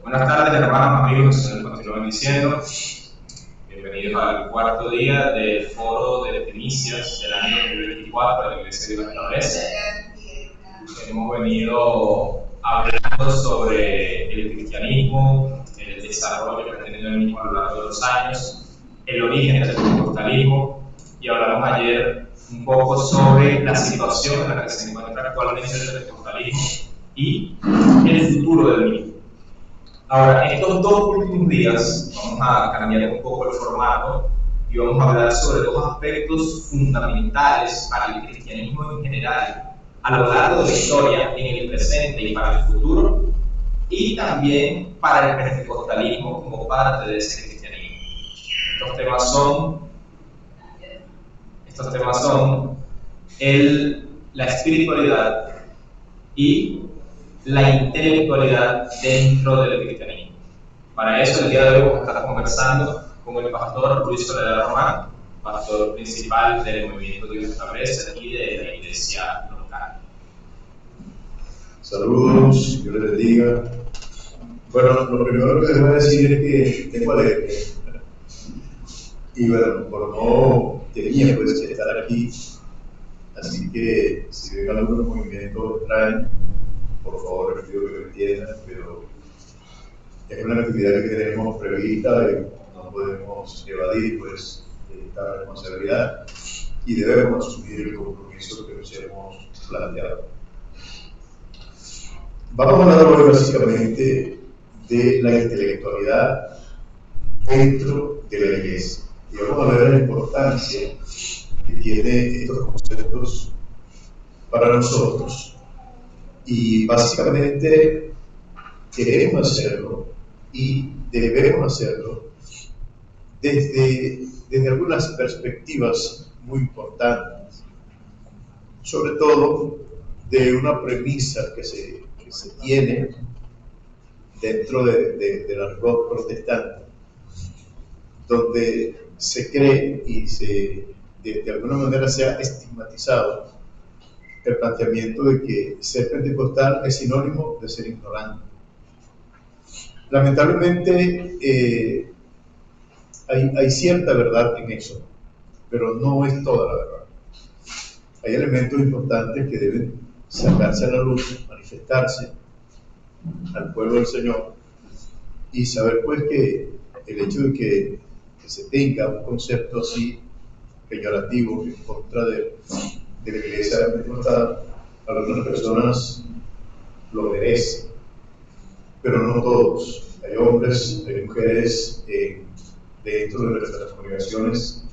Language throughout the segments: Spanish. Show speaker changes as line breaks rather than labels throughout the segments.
Buenas tardes, hermanos, amigos, se nos continúan diciendo. Bienvenidos al cuarto día del foro de primicias del año 2024 de la Iglesia de Dios Establece. Hemos venido hablando sobre el cristianismo, el desarrollo que ha tenido el mismo a lo largo de los años, el origen del pentecostalismo, y hablamos ayer un poco sobre la situación en la que se encuentra actualmente el pentecostalismo y el futuro del mismo. Ahora, estos dos últimos días vamos a cambiar un poco el formato y vamos a hablar sobre dos aspectos fundamentales para el cristianismo en general, a lo largo de la historia, en el presente y para el futuro, y también para el pentecostalismo como parte de ese cristianismo. Estos temas son la espiritualidad y la intelectualidad dentro del cristianismo. Para eso, el día de hoy vamos a estar conversando con el pastor Luis Soledad Román, pastor principal del Movimiento Dios Establece y de la iglesia local.
Saludos, Dios les bendiga. Bueno, lo primero que les voy a decir es que tengo alergia. Y bueno, por no tenía pues estar aquí, así que si ven algunos movimientos extraños, por favor les pido que lo entiendan, pero es una actividad que tenemos prevista y no podemos evadir pues esta responsabilidad y debemos asumir el compromiso que nos hemos planteado. Vamos a hablar hoy básicamente de la intelectualidad dentro de la iglesia y vamos a ver la importancia que tiene estos conceptos para nosotros y básicamente queremos hacerlo y debemos hacerlo desde algunas perspectivas muy importantes, sobre todo de una premisa que se tiene dentro de la religión protestante, donde se cree y de alguna manera se ha estigmatizado el planteamiento de que ser pentecostal es sinónimo de ser ignorante. Lamentablemente hay cierta verdad en eso, pero no es toda la verdad. Hay elementos importantes que deben sacarse a la luz, manifestarse al pueblo del Señor y saber pues que el hecho de que se tenga un concepto así peyorativo en contra de la iglesia pentecostal, algunas personas lo merecen, pero no todos. Hay hombres, hay mujeres dentro de nuestras congregaciones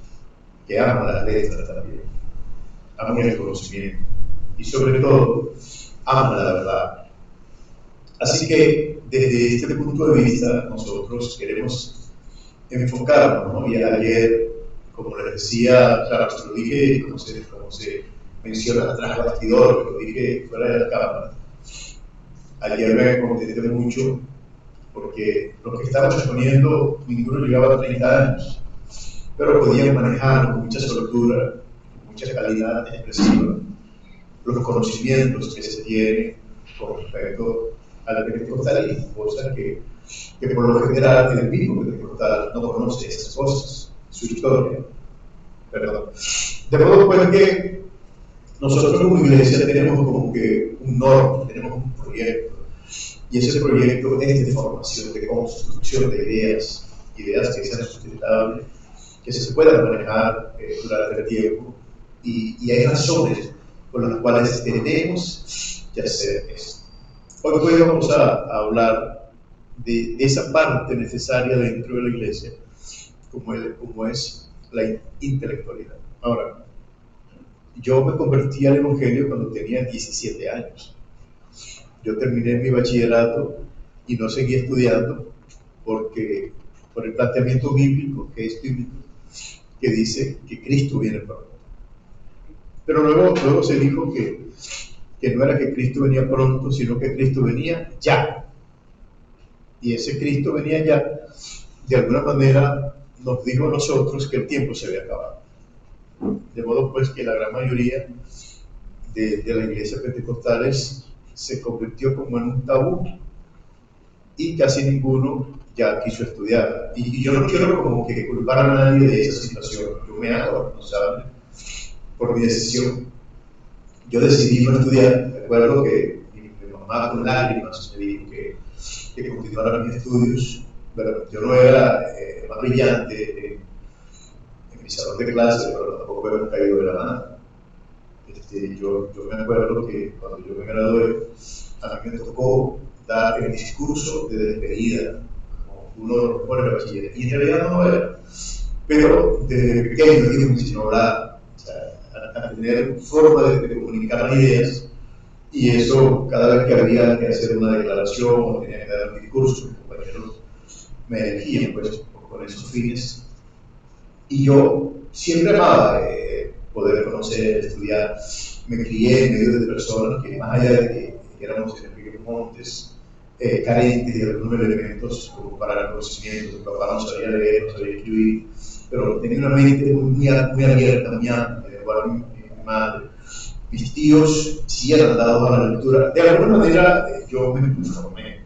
que aman las letras también, aman el conocimiento y sobre todo aman la verdad. Así que desde este punto de vista nosotros queremos enfocarnos, ¿no? Y ayer, como les decía, claro, lo dije como se menciona tras bastidor, lo dije fuera de la cámara. Ayer me contenté mucho porque los que estaban exponiendo, ninguno llegaba a 30 años, pero podían manejar con mucha soltura, con mucha calidad expresiva, los conocimientos que se tienen con respecto al pentecostalismo, cosa que por lo general el mismo pentecostal no conoce esas cosas, su historia. Perdón. De modo pues que nosotros como iglesia tenemos como que un norte, tenemos un proyecto, y ese proyecto es de formación, de construcción de ideas que sean sustentables, que se puedan manejar durante el tiempo, y hay razones por las cuales tenemos que hacer esto. Hoy vamos a hablar de esa parte necesaria dentro de la iglesia, como es la intelectualidad. Ahora, yo me convertí al evangelio cuando tenía 17 años. Yo terminé mi bachillerato y no seguí estudiando por el planteamiento bíblico, que es bíblico, que dice que Cristo viene pronto. Pero luego se dijo que no era que Cristo venía pronto, sino que Cristo venía ya. Y ese Cristo venía ya, de alguna manera nos dijo a nosotros que el tiempo se había acabado. De modo pues que la gran mayoría de las iglesias pentecostales se convirtió como en un tabú y casi ninguno ya quiso estudiar. Y yo no quiero como que culpar a nadie de esa situación, yo me hago responsable por mi decisión. Yo decidí no estudiar. Recuerdo que mi mamá con lágrimas me dijo que continuara mis estudios. Pero yo no era más brillante en mi salón de clase, pero tampoco había caído de la nada. Yo me acuerdo que cuando yo me gradué, a mí me tocó dar el discurso de despedida, como uno de los mejores bachilleres. Y en realidad no lo era. Pero desde pequeño me enseñó a hablar, o sea, a tener forma de comunicar ideas, y eso cada vez que había que hacer una declaración o tenía que dar un discurso, mis compañeros me elegían pues con esos fines. Y yo siempre amaba poder conocer, estudiar. Me crié en medio de personas que, más allá de que éramos en Enrique Montes, carentes de algunos elementos como para el conocimiento. Mi papá no sabía leer, no sabía escribir, pero tenía una mente muy abierta, muy amplia, igual mi madre. Mis tíos sí eran dados a la lectura. De alguna manera yo me formé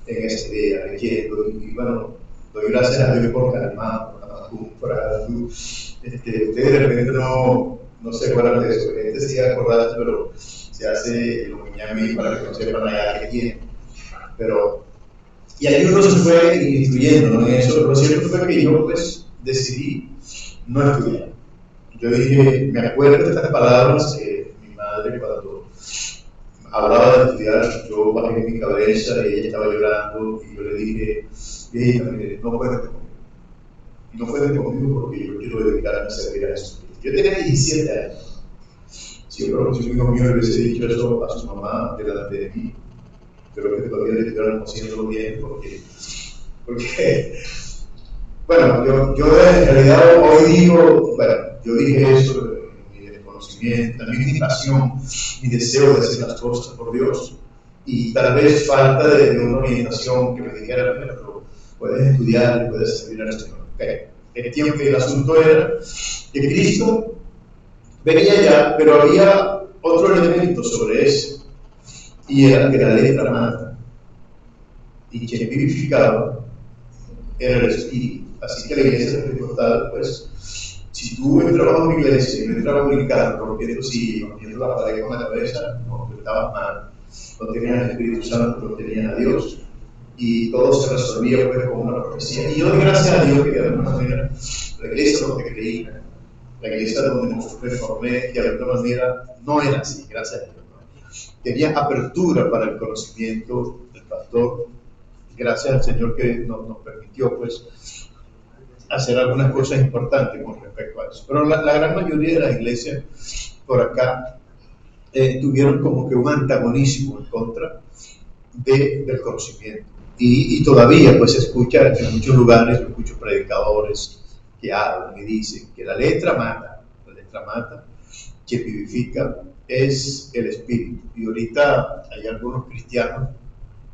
en esa idea, leyendo, y bueno, doy gracias a Dios por Calimán, por Namacú, por Agadú. Ustedes de repente no se acuerdan de eso, sí acordarse, pero se hace el Miami para que no sepan allá que tienen. Pero, y ahí uno se fue instruyendo, ¿no? En eso. Lo cierto fue que yo pues decidí no estudiar. Yo dije, me acuerdo de estas palabras, mi madre cuando hablaba de estudiar, yo bajé mi cabeza y ella estaba llorando, y yo le dije, mire, no cuente conmigo. No cuente conmigo porque yo quiero dedicarme a servir a Jesucristo. Yo tenía 17 años. Si un hijo mío le hubiese dicho eso a su mamá delante de mí, creo que todavía le estuviera conociendo bien, porque bueno, yo en realidad hoy digo, bueno, yo dije eso, mi desconocimiento, también mi pasión, mi deseo de hacer las cosas por Dios, y tal vez falta de una orientación que me dijera, pero puedes estudiar y puedes servir al Señor. El asunto era que Cristo venía ya, pero había otro elemento sobre eso, y era que la letra mata, y quien vivificaba era el Espíritu. Así que la iglesia pentecostal, pues, si tú entrabas a una iglesia y no entrabas a un carro rompiendo sillas, rompiendo la pared con la cabeza, no, estabas mal, no tenías el Espíritu Santo, no tenías a Dios, y todo se resolvía pues con una profecía. Y yo doy gracias a Dios que de alguna manera la iglesia donde creí, la iglesia donde me formé, que de alguna manera no era así, gracias a Dios, ¿no? Tenía apertura para el conocimiento del pastor. Gracias al Señor que nos permitió pues hacer algunas cosas importantes con respecto a eso. Pero la gran mayoría de las iglesias por acá tuvieron como que un antagonismo en contra del conocimiento. Y todavía pues se escucha en muchos lugares, muchos predicadores que hablan y dicen que la letra mata, que vivifica es el espíritu. Y ahorita hay algunos cristianos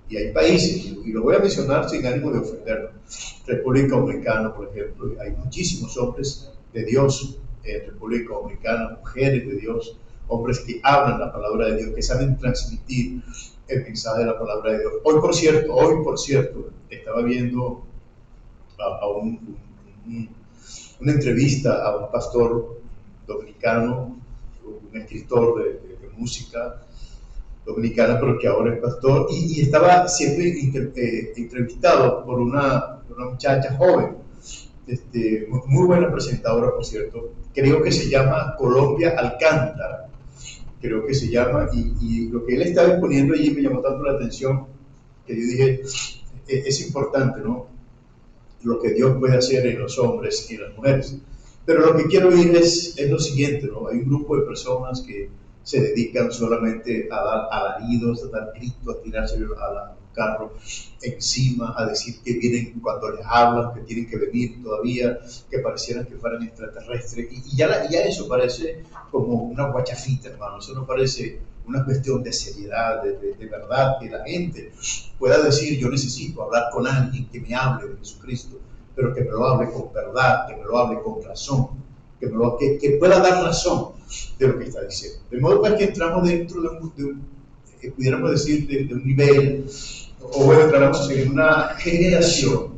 y hay países, y lo voy a mencionar sin ánimo de ofenderlos. República Dominicana, por ejemplo, hay muchísimos hombres de Dios en República Dominicana, mujeres de Dios, hombres que hablan la palabra de Dios, que saben transmitir el mensaje de la palabra de Dios. Hoy, por cierto, estaba viendo una entrevista a un pastor dominicano, un escritor de música dominicana, pero que ahora es pastor, y estaba siendo entrevistado por una muchacha joven, muy buena presentadora, por cierto. Creo que se llama Colombia Alcántara, creo que se llama, y lo que él estaba exponiendo allí me llamó tanto la atención que yo dije, es importante, ¿no? Lo que Dios puede hacer en los hombres y en las mujeres. Pero lo que quiero oír es lo siguiente, ¿no? Hay un grupo de personas que se dedican solamente a dar alaridos, a dar gritos, a tirarse a un carro encima, a decir que vienen cuando les hablan, que tienen que venir todavía, que parecieran que fueran extraterrestres. Y ya eso parece como una guachafita, hermano. Eso no parece una cuestión de seriedad, de verdad, que la gente pueda decir, yo necesito hablar con alguien que me hable de Jesucristo, pero que me lo hable con verdad, que me lo hable con razón, que pueda dar razón de lo que está diciendo. De modo que entramos dentro de un pudiéramos decir, de un nivel, o bueno, entramos estamos en una generación,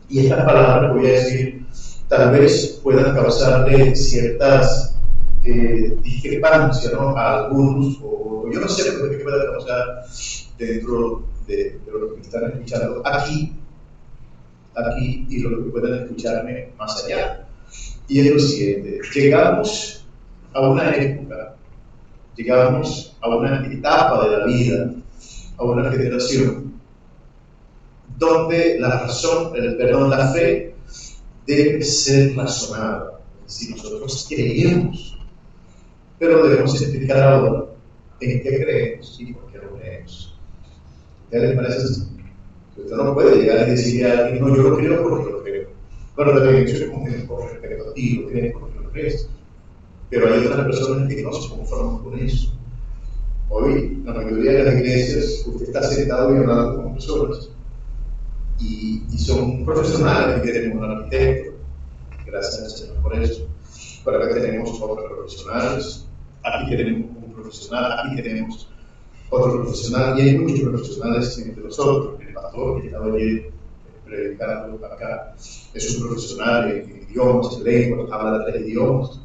y estas palabras, voy a decir, tal vez puedan causarle ciertas discrepancias, ¿no?, a algunos, o yo no sé por qué pueda causar dentro de lo que me están escuchando aquí, y lo que puedan escucharme más allá. Y es lo siguiente: llegamos a una época, llegamos a una etapa de la vida, a una generación donde la razón, la fe debe ser razonada. Si nosotros creemos, pero debemos explicar ahora en qué creemos y por qué lo creemos. ¿Qué les parece así? Usted no puede llegar y decirle a alguien: no, yo lo creo porque lo creo. Bueno, la creencia es con respecto a ti, lo crees porque lo crees. Pero hay otras personas que no se conforman con eso. Hoy, la mayoría de las iglesias, usted está sentado y hablando con personas, y son profesionales. Aquí tenemos un arquitecto, gracias al Señor por eso. Pero acá tenemos otros profesionales, aquí tenemos un profesional, aquí tenemos otro profesional, y hay muchos profesionales entre nosotros. El pastor que estaba ayer predicando acá es un profesional en idiomas, en lenguas, habla 3 idiomas,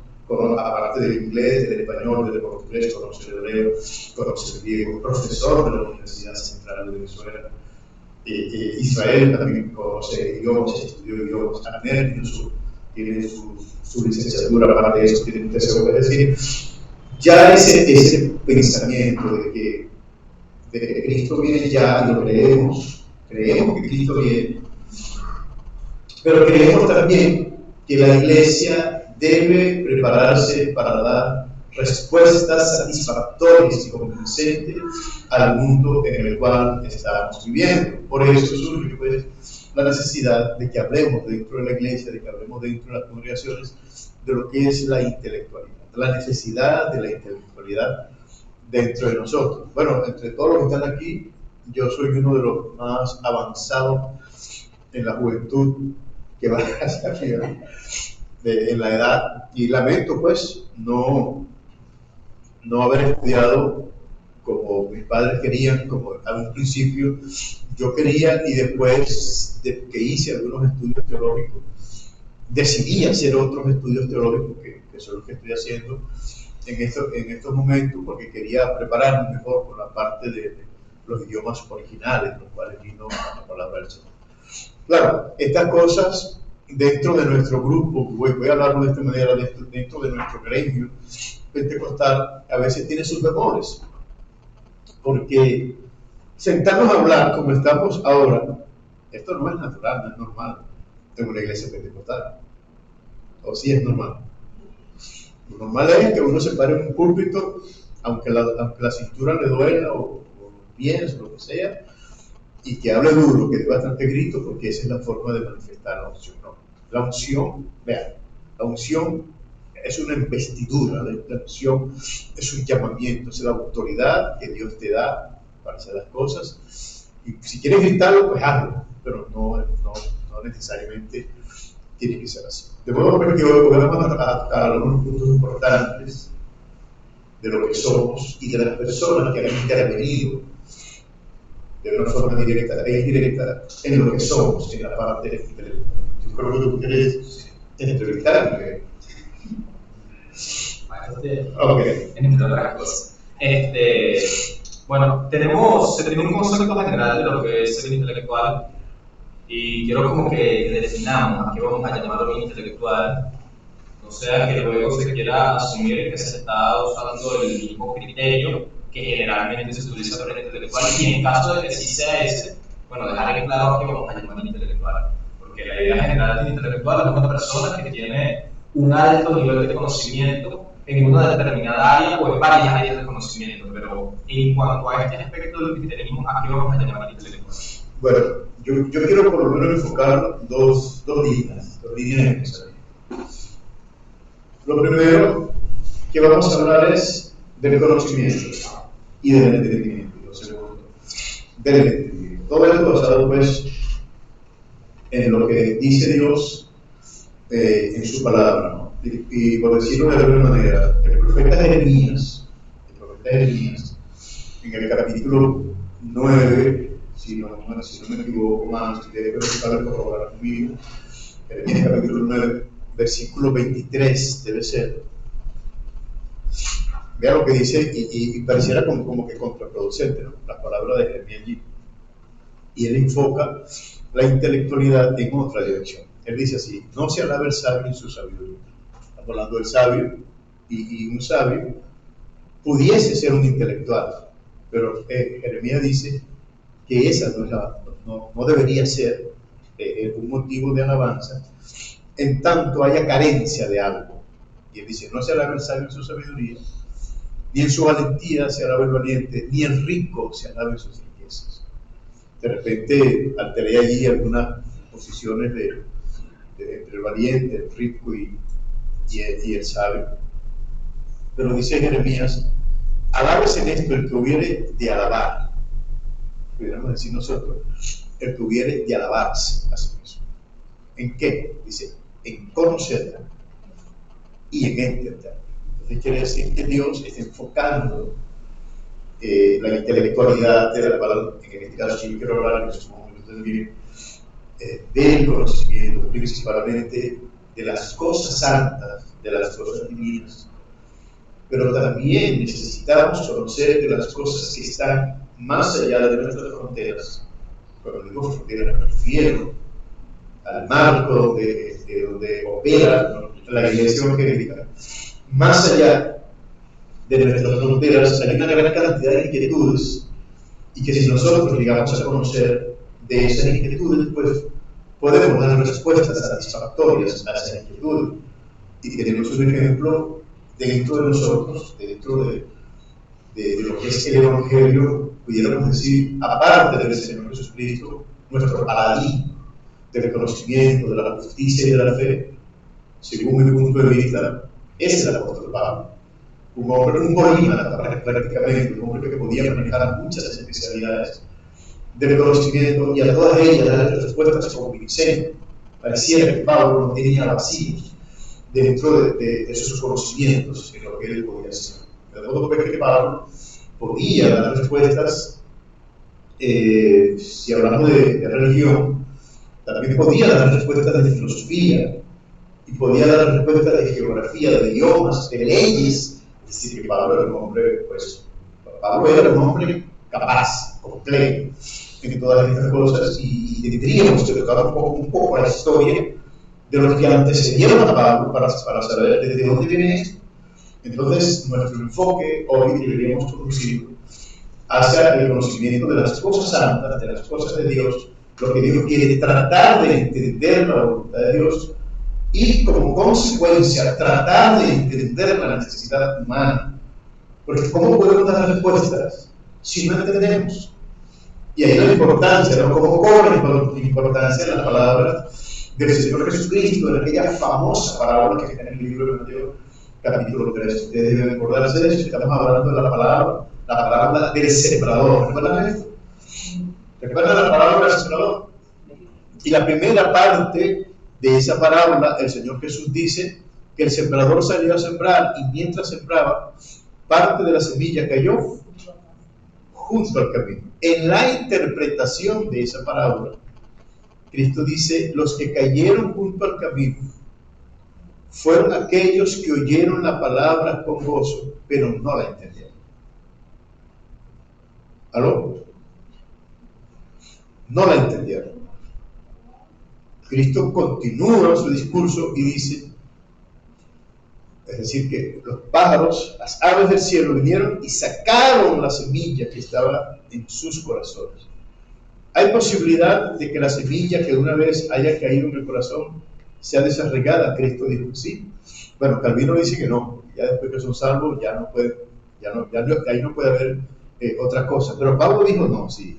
aparte del inglés, del español, del portugués, conoce el hebreo, conoce el griego, profesor de la Universidad Central de Venezuela. Israel también conoce idiomas, estudió idiomas. Abner tiene su licenciatura, aparte de eso tiene un TCO. Es decir, ya ese pensamiento de que Cristo viene ya, y lo creemos que Cristo viene, pero creemos también que la iglesia debe prepararse para dar respuestas satisfactorias y convincentes al mundo en el cual estamos viviendo. Por eso surge, pues, la necesidad de que hablemos dentro de la iglesia, de que hablemos dentro de las congregaciones, de lo que es la intelectualidad, la necesidad de la intelectualidad dentro de nosotros. Bueno, entre todos los que están aquí, yo soy uno de los más avanzados en la juventud que va hacia arriba, en la edad, y lamento, pues, no haber estudiado como mis padres querían, como a un principio yo quería, y después de que hice algunos estudios teológicos, decidí hacer otros estudios teológicos que son los que estoy haciendo en estos momentos, porque quería prepararme mejor con la parte de los idiomas originales, los cuales vino la palabra del Señor. Claro, estas cosas dentro de nuestro grupo, voy a hablarlo de esta manera, dentro de nuestro gremio pentecostal, a veces tiene sus temores, porque sentarnos a hablar como estamos ahora, esto no es natural, no es normal en una iglesia pentecostal. O sí es normal. Lo normal es que uno se pare en un púlpito, aunque la cintura le duela, o los pies, o lo que sea, y que hable duro, que dé bastante grito, porque esa es la forma de manifestar la unción. ¿No? La unción, vean, la unción es una investidura, la unción es un llamamiento, es la autoridad que Dios te da para hacer las cosas. Y si quieres gritarlo, pues hazlo, pero no necesariamente tiene que ser así. De modo que hoy podemos tratar algunos puntos importantes de lo que somos y de las personas que han intervenido de una forma directa e indirecta en lo que somos, en la parte intelectual. Yo creo que tú quieres entrevistarme.
Entre otras cosas. Bueno, se tiene un concepto general de lo que es el intelectual, y quiero como que definamos a qué vamos a llamarlo intelectual, no sea que luego se quiera asumir que se está usando el mismo criterio que generalmente se utiliza para el intelectual, y en caso de que sí sea ese, bueno, dejar en claro que vamos a llamar intelectual, porque la idea general del intelectual es una persona que tiene un alto nivel de conocimiento en una determinada área o en varias áreas de conocimiento, pero en cuanto a este aspecto del cristianismo, ¿a qué vamos a llamar intelectual?
Bueno, yo quiero por lo menos enfocar dos líneas de pensamiento. Lo primero que vamos a hablar es del conocimiento y del entendimiento. Lo segundo, del entendimiento. Todo esto basado, pues, en lo que dice Dios en su palabra, ¿no? Y por decirlo de alguna manera, el profeta Jeremías, en el capítulo 9, si no me equivoco más, ustedes pueden corroborar conmigo. Jeremías capítulo 9, versículo 23 debe ser. Vea lo que dice, y pareciera como que contraproducente, ¿no? La palabra de Jeremías allí. Y él enfoca la intelectualidad en otra dirección. Él dice así: no se alabe el sabio en su sabiduría. Estamos hablando del sabio, y un sabio pudiese ser un intelectual, pero Jeremías dice que esa no debería ser un motivo de alabanza, en tanto haya carencia de algo. Y él dice: no se alabe el sabio en su sabiduría, ni en su valentía se alabe el valiente, ni el rico se alabe en sus riquezas. De repente alteré allí algunas posiciones entre el valiente, el rico y el sabio. Pero dice Jeremías: alabes en esto el que hubiere de alabar. Pudiéramos decir nosotros, el que hubiere de alabarse a sí mismo. ¿En qué? Dice: en conocerla y en entenderla. Entonces quiere decir que Dios está enfocando la intelectualidad de la cual, en este caso, yo quiero hablar en estos momentos del conocimiento, principalmente de las cosas santas, de las cosas divinas. Pero también necesitamos conocer de las cosas que están más allá de nuestras fronteras. Cuando digo fronteras me refiero al marco donde opera la iglesia evangélica. Más allá de nuestras fronteras hay una gran cantidad de inquietudes, y que si nosotros llegamos a conocer de esas inquietudes, pues podemos dar respuestas satisfactorias a esas inquietudes. Y tenemos un ejemplo dentro de nosotros, dentro de lo que es el Evangelio, pudiéramos decir, aparte del Señor Jesucristo, nuestro paladín del conocimiento, de la justicia y de la fe, según mi punto de vista, es el apóstol Pablo. Un hombre, un polímata prácticamente, un hombre que podía manejar muchas especialidades del conocimiento, y a todas ellas dar respuestas convincentes. Parecía que Pablo no tenía vacíos dentro de sus conocimientos en lo que él podía hacer. De modo que Pablo podía dar respuestas, si hablamos de religión, también podía dar respuestas de filosofía, y podía dar respuestas de geografía, de idiomas, de leyes. Es decir, que Pablo era un hombre, capaz, completo en todas estas cosas, y tendríamos que tocar un poco la historia de los que antecedieron a Pablo para saber desde dónde viene esto. Entonces, nuestro enfoque hoy deberíamos conducirlo hacia el conocimiento de las cosas santas, de las cosas de Dios, lo que Dios quiere, tratar de entender la voluntad de Dios, y como consecuencia tratar de entender la necesidad humana. Porque ¿cómo podemos dar respuestas si no entendemos? Y ahí la importancia, ¿no? ¿Cómo cobra importancia la palabra del Señor Jesucristo, en aquella famosa parábola que está en el libro de Mateo, capítulo 3? Ustedes deben acordarse de eso. Estamos hablando de la parábola del sembrador. ¿Recuerdan esto? ¿Recuerdan la parábola del sembrador? Y la primera parte de esa parábola, el Señor Jesús dice que el sembrador salió a sembrar, y mientras sembraba, parte de la semilla cayó junto al camino. En la interpretación de esa parábola, Cristo dice: los que cayeron junto al camino fueron aquellos que oyeron la palabra con gozo, pero no la entendieron. ¿Aló? No la entendieron. Cristo continúa su discurso y dice, es decir, que los pájaros, las aves del cielo vinieron y sacaron la semilla que estaba en sus corazones. ¿Hay posibilidad de que la semilla que una vez haya caído en el corazón sea desarraigada? Cristo dijo que sí. Bueno, Calvino dice que no, ya después que son salvos ya no puede, ahí no puede haber otra cosa. Pero Pablo dijo no, sí.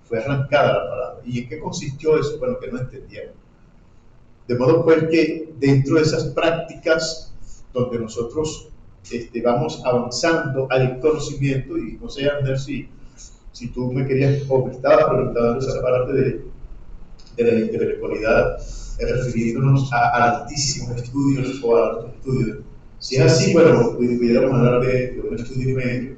Fue arrancada la palabra. ¿Y en qué consistió eso? Bueno, que no entendieron. De modo pues que dentro de esas prácticas donde nosotros vamos avanzando al conocimiento, y no sé, Ander, si tú me querías o me estabas preguntando esa parte de la intelectualidad, refiriéndonos a altísimos estudios o a altos estudios. Si es así, bueno, pudiéramos hablar de un estudio medio,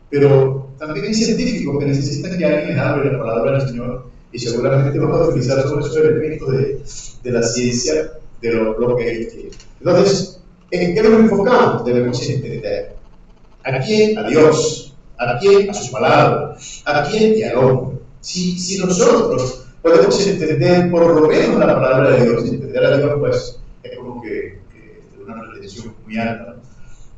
pero también hay científicos que necesitan que alguien les hable la palabra del Señor y seguramente vamos a utilizar sobre esos elementos de la ciencia, de lo que ellos tienen. Entonces, ¿en qué nos enfocamos? Debemos entender. ¿A quién? A Dios. ¿A quién? A su palabra. ¿A quién? Y al hombre. Si nosotros podemos entender por lo menos la palabra de Dios, entender a Dios, pues es como que una pretensión muy alta.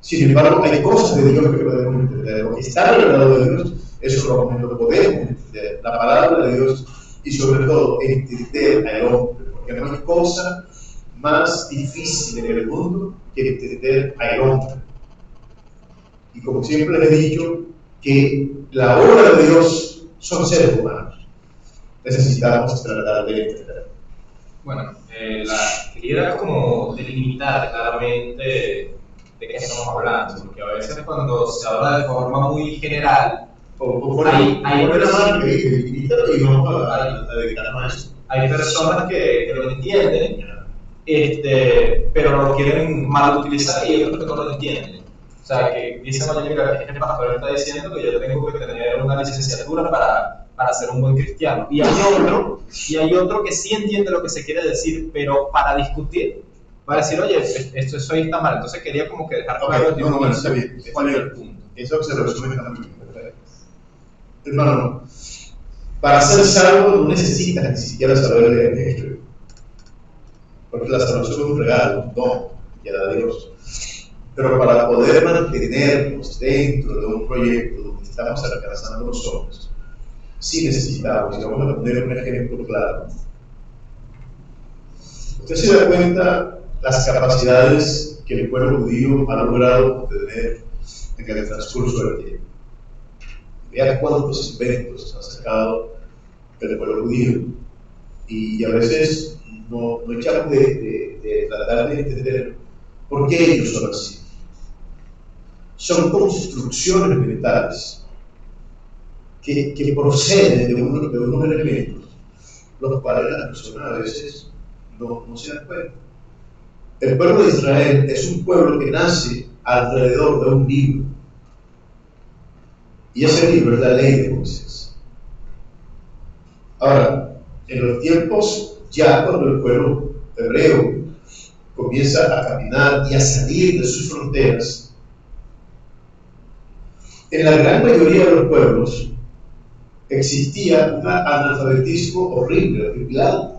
Sin embargo, hay cosas de Dios que podemos entender. Lo que está revelado de Dios, eso lo podemos entender. La palabra de Dios y sobre todo entender al hombre. Porque no hay cosa más difícil en el mundo que entender al hombre. Y como siempre les he dicho, que la obra de Dios son seres humanos. Necesitamos tratar de entender.
Bueno, quería como delimitar claramente de qué estamos hablando, porque a veces cuando se habla de forma muy general, hay personas que lo entienden, pero lo quieren mal utilizar y hay otros que no lo entienden. O sea, que dicen, oye, mira, el pastor está diciendo que yo tengo que tener una licenciatura para ser un buen cristiano. Y hay otro que sí entiende lo que se quiere decir, pero para discutir, va a decir, oye, eso ahí está mal. Entonces quería como que dejar claro
bueno, está bien.
cuál es el punto.
Eso se resume también. Hermano, para ser salvo no necesitas ni siquiera saber leer ni escribir. Porque la salvación es un regalo, un don que da Dios. Pero para poder mantenernos dentro de un proyecto donde estamos alcanzando los hombres, sí necesitamos, y vamos a poner un ejemplo claro. Usted se da cuenta las capacidades que el pueblo judío ha logrado obtener en el transcurso del tiempo. Vea cuántos inventos ha sacado el pueblo judío. Y a veces no echamos de tratar de entender por qué ellos son así. Son construcciones mentales que proceden de unos elementos, los cuales las personas a veces no se dan cuenta. El pueblo de Israel es un pueblo que nace alrededor de un libro, y ese libro es la ley de Moisés. Ahora, en los tiempos ya cuando el pueblo hebreo comienza a caminar y a salir de sus fronteras, en la gran mayoría de los pueblos existía un analfabetismo horrible, horripilante.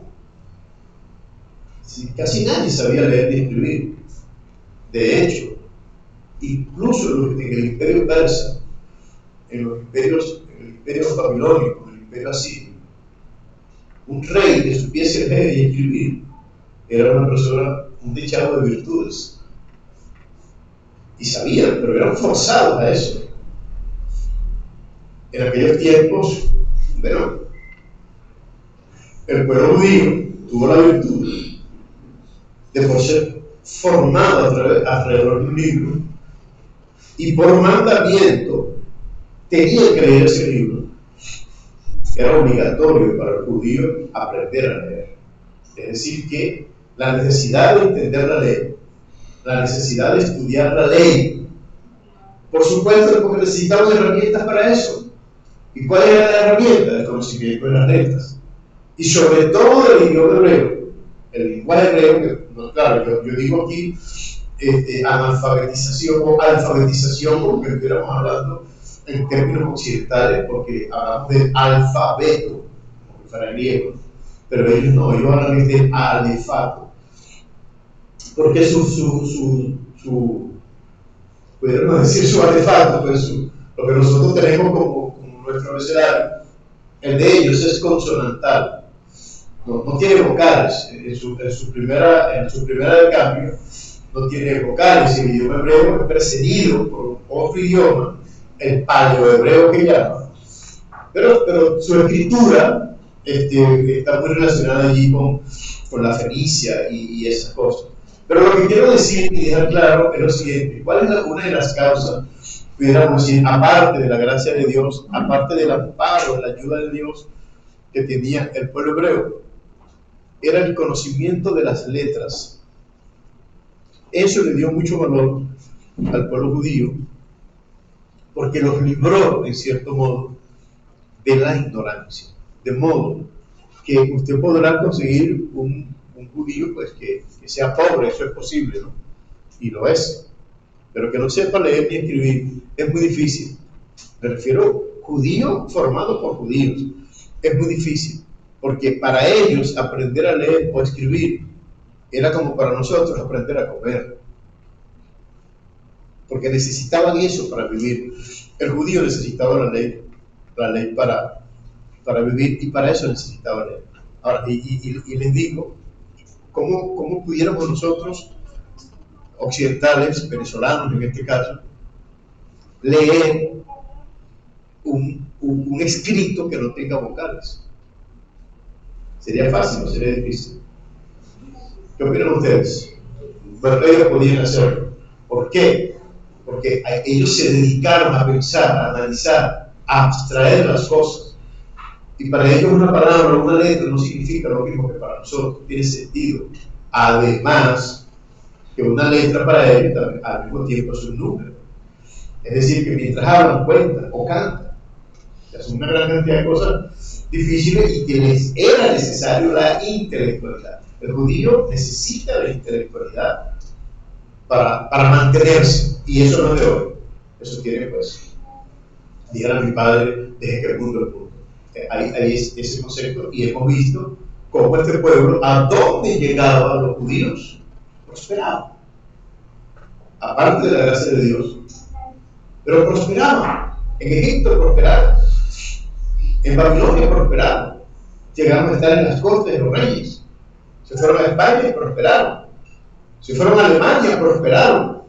Casi nadie sabía leer ni escribir. De hecho, incluso en el imperio persa, en el imperio babilónico, en el imperio asirio, un rey que supiese leer y escribir era una persona, un dechado de virtudes. Y sabían, pero eran forzados a eso. En aquellos tiempos, bueno, el pueblo judío tuvo la virtud de por ser formado alrededor de un libro y por mandamiento tenía que leer ese libro. Era obligatorio para el judío aprender a leer. Es decir, que la necesidad de entender la ley, la necesidad de estudiar la ley, por supuesto, porque necesitamos herramientas para eso. ¿Y cuál era la herramienta? El conocimiento de las letras. Y sobre todo el idioma hebreo, el lenguaje hebreo, que, no, claro, yo digo aquí analfabetización o alfabetización, como que estuviéramos hablando en términos occidentales, porque hablamos del alfabeto, como que fuera griego, pero ellos no, ellos hablan del alefato. Porque pudiéramos decir su alefato, pues lo que nosotros tenemos como nuestro abecedario, el de ellos es consonantal, no tiene vocales. En su primera de cambio no tiene vocales. El idioma hebreo es precedido por otro idioma, el paleohebreo que llaman, pero su escritura está muy relacionada allí con la fenicia y esas cosas. Pero lo que quiero decir y dejar claro es lo siguiente: ¿cuál es una de las causas, pudiéramos decir, aparte de la gracia de Dios, aparte del amparo, de la ayuda de Dios que tenía el pueblo hebreo? Era el conocimiento de las letras. Eso le dio mucho valor al pueblo judío, porque los libró, en cierto modo, de la ignorancia. De modo que usted podrá conseguir un judío pues, que sea pobre, eso es posible, ¿no? Y lo es. Pero que no sepa leer ni escribir es muy difícil. Me refiero judío formado por judíos. Es muy difícil, porque para ellos aprender a leer o escribir era como para nosotros aprender a comer, porque necesitaban eso para vivir. El judío necesitaba la ley para vivir, y para eso necesitaba leer. Ahora, y les digo, ¿cómo pudiéramos nosotros, occidentales, venezolanos en este caso, leer un escrito que no tenga vocales? ¿Sería fácil o sería difícil? ¿Qué opinan ustedes? Bueno, ellos podían hacerlo. ¿Por qué? Porque ellos se dedicaron a pensar, a analizar, a abstraer las cosas. Y para ellos una palabra o una letra no significa lo mismo que para nosotros, tiene sentido. Además, que una letra para ellos al mismo tiempo es un número. Es decir, que mientras hablan, cuentan o cantan. Son una gran cantidad de cosas difíciles y que les era necesario la intelectualidad. El judío necesita la intelectualidad para mantenerse, y eso no es de hoy. Eso tiene, pues, digan a mi padre, desde que el mundo es mundo. Ahí es ese concepto, y hemos visto cómo este pueblo, a dónde llegaban los judíos, prosperaban. Aparte de la gracia de Dios, pero prosperaban. En Egipto prosperaron, en Babilonia prosperaron, llegaron a estar en las cortes de los reyes, se fueron a España y prosperaron, se fueron a Alemania, prosperaron,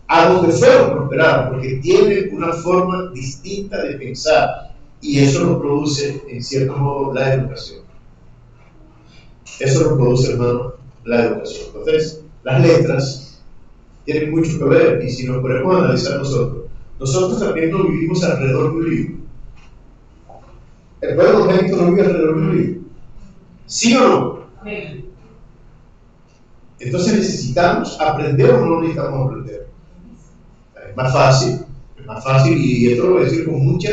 a donde fueron prosperaron, porque tienen una forma distinta de pensar, y eso lo produce, en cierto modo, la educación. Eso lo produce, hermano, la educación. Entonces, las letras tienen mucho que ver, y si nos ponemos a analizar nosotros también no vivimos alrededor de un libro. ¿El pueblo doméstico no vive alrededor de un libro? ¿Sí o no? Entonces necesitamos aprender o no necesitamos aprender. Es más fácil, y esto lo voy a decir con mucha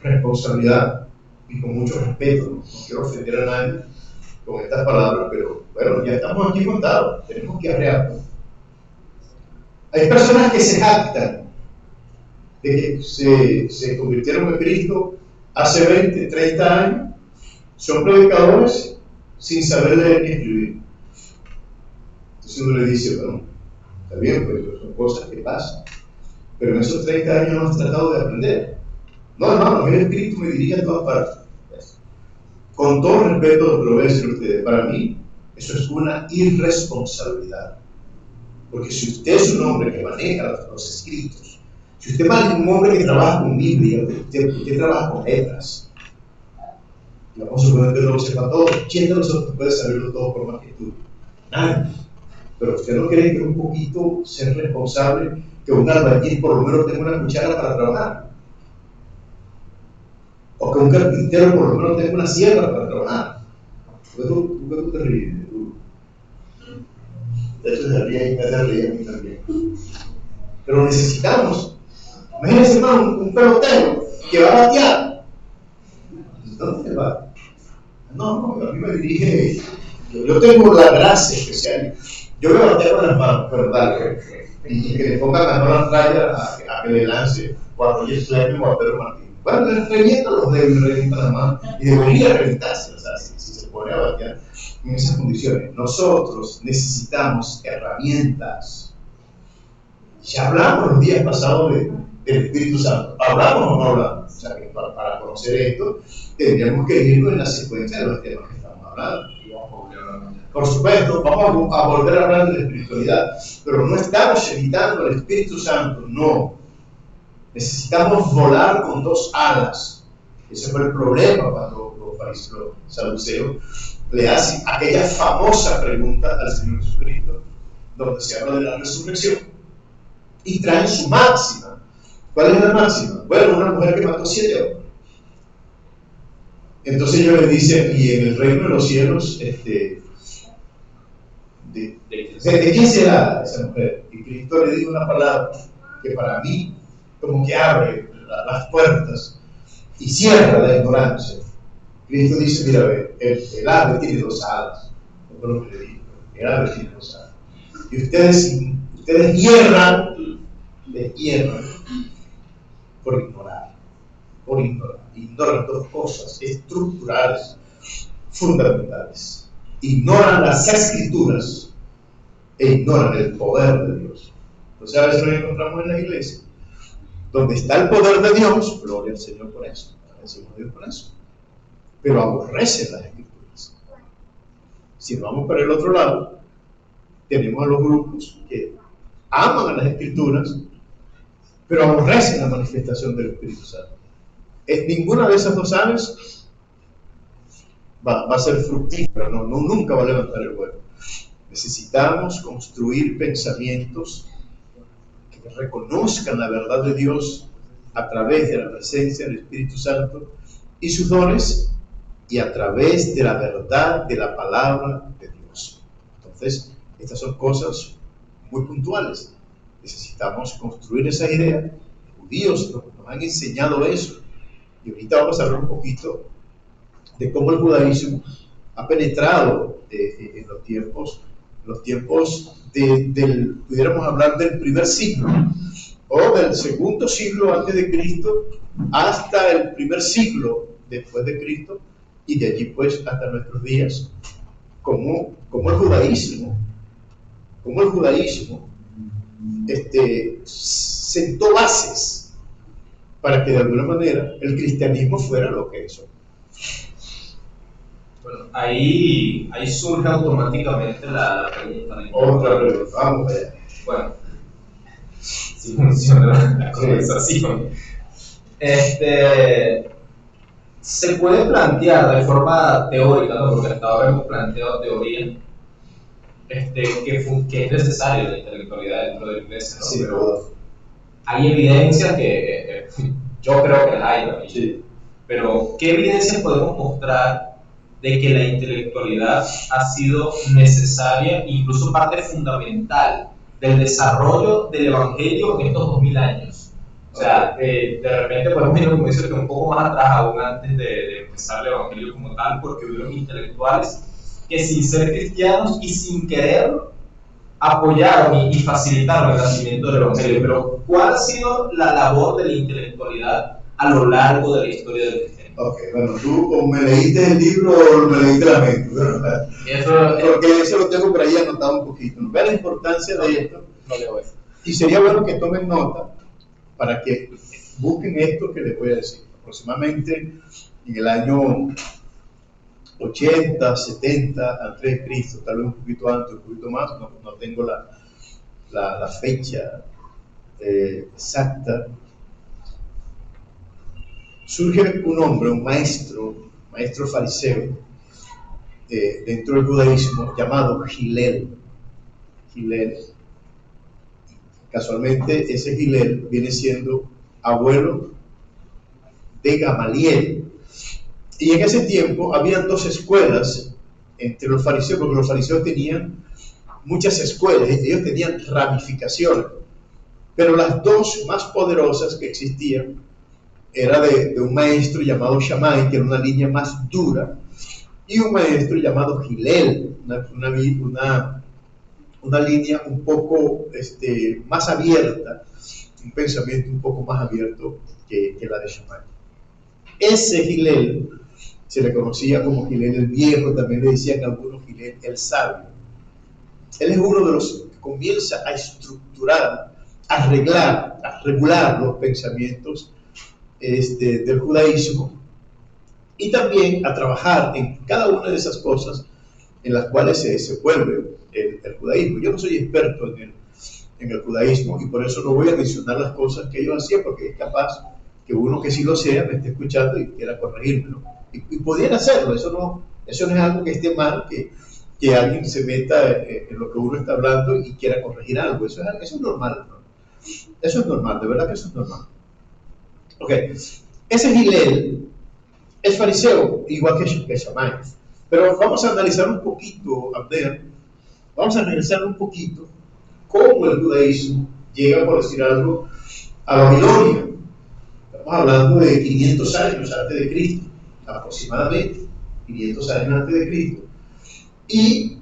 responsabilidad y con mucho respeto. No quiero ofender a nadie con estas palabras, pero bueno, ya estamos aquí montados, tenemos que arrearlo. Hay personas que se jactan de que se convirtieron en Cristo hace 20, 30 años, son predicadores sin saber leer ni escribir. Entonces uno le dice, bueno, está bien, pues son cosas que pasan, pero en esos 30 años no has tratado de aprender. No, hermano, el Espíritu me dirige a todas partes. Con todo respeto lo que voy a decir a ustedes, para mí eso es una irresponsabilidad. Porque si usted es un hombre que maneja los escritos, si usted es un hombre que trabaja con Biblia, usted trabaja con letras, y vamos a suponer que no lo sepa todo, ¿quién de nosotros puede saberlo todo por más que tú? Nadie. Pero usted no cree que un poquito ser responsable, que un albañil por lo menos tenga una cuchara para trabajar, o que un carpintero por lo menos tenga una sierra para trabajar. ¿Tú te ríes? De hecho, se ríe y me hace reír a mí también. Pero necesitamos. Imagínense, hermano, un pelotero que va a batear. ¿Dónde va? No, a mí me dirige. Yo tengo la gracia especial. Yo me bateo con las manos, pero dale. Y que le pongan las manos rayas a que le lance o a Roger Clemens o a Pedro Martín. Bueno, le revienta los dedos y le revienta las manos. Y debería reventarse, o sea, si se pone a batear en esas condiciones. Nosotros necesitamos herramientas. Ya hablamos los días pasados del Espíritu Santo. ¿Hablamos o no hablamos? O sea, que para conocer esto, tendríamos que irnos en la secuencia de los temas que estamos hablando. Por supuesto, vamos a volver a hablar de la espiritualidad, pero no estamos evitando al Espíritu Santo, no. Necesitamos volar con dos alas. Ese fue el problema cuando los fariseos, los saduceos, le hacen aquella famosa pregunta al Señor Jesucristo, donde se habla de la resurrección, y traen su máxima. ¿Cuál es la máxima? Bueno, una mujer que mató 7 hombres. Entonces ellos le dicen, y en el reino de los cielos, ¿de quién será esa mujer? Y Cristo le dijo una palabra que para mí como que abre las puertas y cierra la ignorancia. Cristo dice, mira, el ave tiene 2 alas, como lo que le digo, el ave tiene 2 alas. Y ustedes hierran por ignoran 2 cosas estructurales, fundamentales. Ignoran las escrituras e ignoran el poder de Dios. Entonces a veces nos encontramos en la iglesia, donde está el poder de Dios, gloria al Señor por eso, agradecemos a Dios por eso, pero aborrecen las escrituras. Si nos vamos para el otro lado, tenemos a los grupos que aman a las escrituras, pero aborrecen la manifestación del Espíritu Santo. Ninguna de esas 2 áreas va a ser fructífera, nunca va a levantar el vuelo. Necesitamos construir pensamientos que reconozcan la verdad de Dios a través de la presencia del Espíritu Santo y sus dones, y a través de la verdad de la palabra de Dios. Entonces, estas son cosas muy puntuales. Necesitamos construir esa idea. Los judíos nos han enseñado eso. Y ahorita vamos a hablar un poquito de cómo el judaísmo ha penetrado en los tiempos pudiéramos hablar del primer siglo o del segundo siglo antes de Cristo hasta el primer siglo después de Cristo, y de allí pues hasta nuestros días, como el judaísmo sentó bases para que de alguna manera el cristianismo fuera lo que es hoy.
Bueno, ahí surge automáticamente la pregunta.
Otra pregunta, vamos allá.
Bueno, si funciona la conversación. Se puede plantear de forma teórica, ¿no? Porque hasta ahora hemos planteado teoría, que es necesaria la intelectualidad dentro de la iglesia, ¿no?
Sí,
pero hay evidencias que yo creo que las hay también.
Sí.
Pero ¿qué evidencias podemos mostrar de que la intelectualidad ha sido necesaria, incluso parte fundamental del desarrollo del evangelio en estos 2000 años? O sea, de repente podemos ir, como dice, que un poco más atrás, aún antes de empezar el evangelio como tal, porque hubieron intelectuales que sin ser cristianos y sin querer apoyaron y facilitaron el nacimiento del evangelio. Pero ¿cuál ha sido la labor de la intelectualidad a lo largo de la historia del cristianismo?
Ok, bueno, tú o me leíste el libro o me leíste la mente, ¿verdad? Porque eso lo tengo por ahí anotado un poquito. Vea la importancia de esto.
No leo eso.
Y sería bueno que tomen nota para que busquen esto que les voy a decir. Aproximadamente en el año 80, 70 antes de Cristo, tal vez un poquito antes, un poquito más, no tengo la fecha exacta. Surge un hombre, un maestro fariseo dentro del judaísmo llamado Hillel. Casualmente ese Hillel viene siendo abuelo de Gamaliel. Y en ese tiempo había 2 escuelas entre los fariseos, porque los fariseos tenían muchas escuelas, ellos tenían ramificaciones, pero las 2 más poderosas que existían era de un maestro llamado Shammai, que era una línea más dura, y un maestro llamado Hillel, una línea un poco más abierta, un pensamiento un poco más abierto que la de Shammai. Ese Hillel se le conocía como Hillel el Viejo, también le decían algunos Hillel el Sabio. Él es uno de los que comienza a estructurar, a regular los pensamientos del judaísmo, y también a trabajar en cada una de esas cosas en las cuales se vuelve el judaísmo. Yo no soy experto en el judaísmo y por eso no voy a mencionar las cosas que ellos hacían, porque es capaz que uno que sí lo sea me esté escuchando y quiera corregírmelo. Y podrían hacerlo, eso no es algo que esté mal, que alguien se meta en lo que uno está hablando y quiera corregir algo. Eso es normal, ¿no? Eso es normal, de verdad que eso es normal. Ok, ese Hillel es fariseo, igual que Shammai. Pero vamos a analizar un poquito, Abner, vamos a regresar un poquito cómo el judaísmo llega, por decir algo, a Babilonia. hablando de 500 años antes de Cristo, aproximadamente 500 años antes de Cristo. Y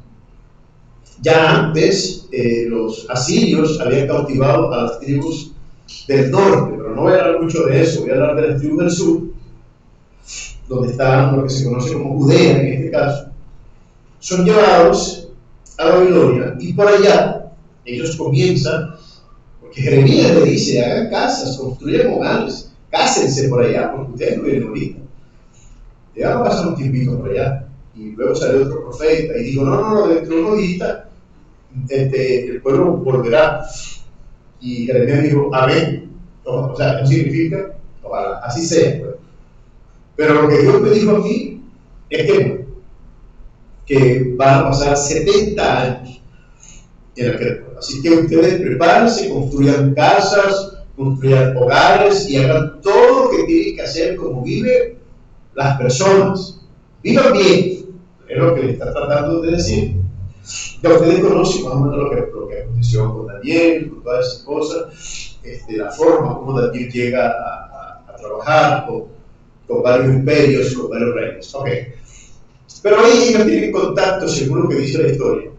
ya antes los asirios habían cautivado a las tribus del norte, pero no voy a hablar mucho de eso, voy a hablar de las tribus del sur, donde está lo que se conoce como Judea en este caso. Son llevados a Babilonia y por allá ellos comienzan, porque Jeremías le dice, hagan casas, construyan hogares, cásense por allá, porque ustedes no vienen ahorita. Ya va a pasar un tiempito por allá. Y luego sale otro profeta y dijo, no, dentro de unos días el pueblo volverá. Y Jeremías dijo, amén. O sea, eso significa, ojalá, así sea. Pues. Pero lo que Dios me dijo a mí es que van a pasar 70 años en aquel pueblo. Así que ustedes prepárense, construyan casas, construyan hogares y hagan todo lo que tienen que hacer como viven las personas. Vivan bien, es lo que le está tratando de decir. Ya ustedes conocen más o menos lo que aconteció con Daniel, con todas esas cosas, la forma como Daniel llega a trabajar con varios imperios, con varios reinos. Okay. Pero ahí ellos tienen contacto, según lo que dice la historia.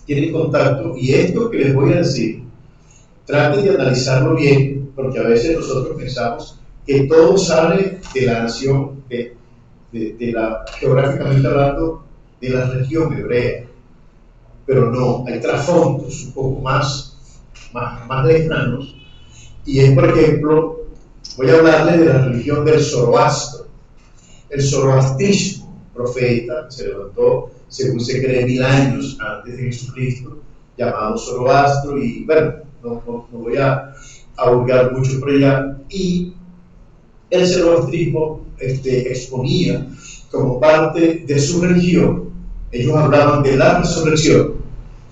Tienen contacto, y esto que les voy a decir, traten de analizarlo bien, porque a veces nosotros pensamos que todo sale de la nación, de la, geográficamente hablando, de la región hebrea. Pero no, hay trasfondos un poco más lejanos, y es, por ejemplo, voy a hablarles de la religión del Zoroastro. El zoroastrismo, profeta, se levantó, según se cree, 1000 años antes de Jesucristo, llamado Zoroastro, y bueno, no voy a hurgar mucho por allá. Y el zoroastrismo exponía como parte de su religión, ellos hablaban de la resurrección,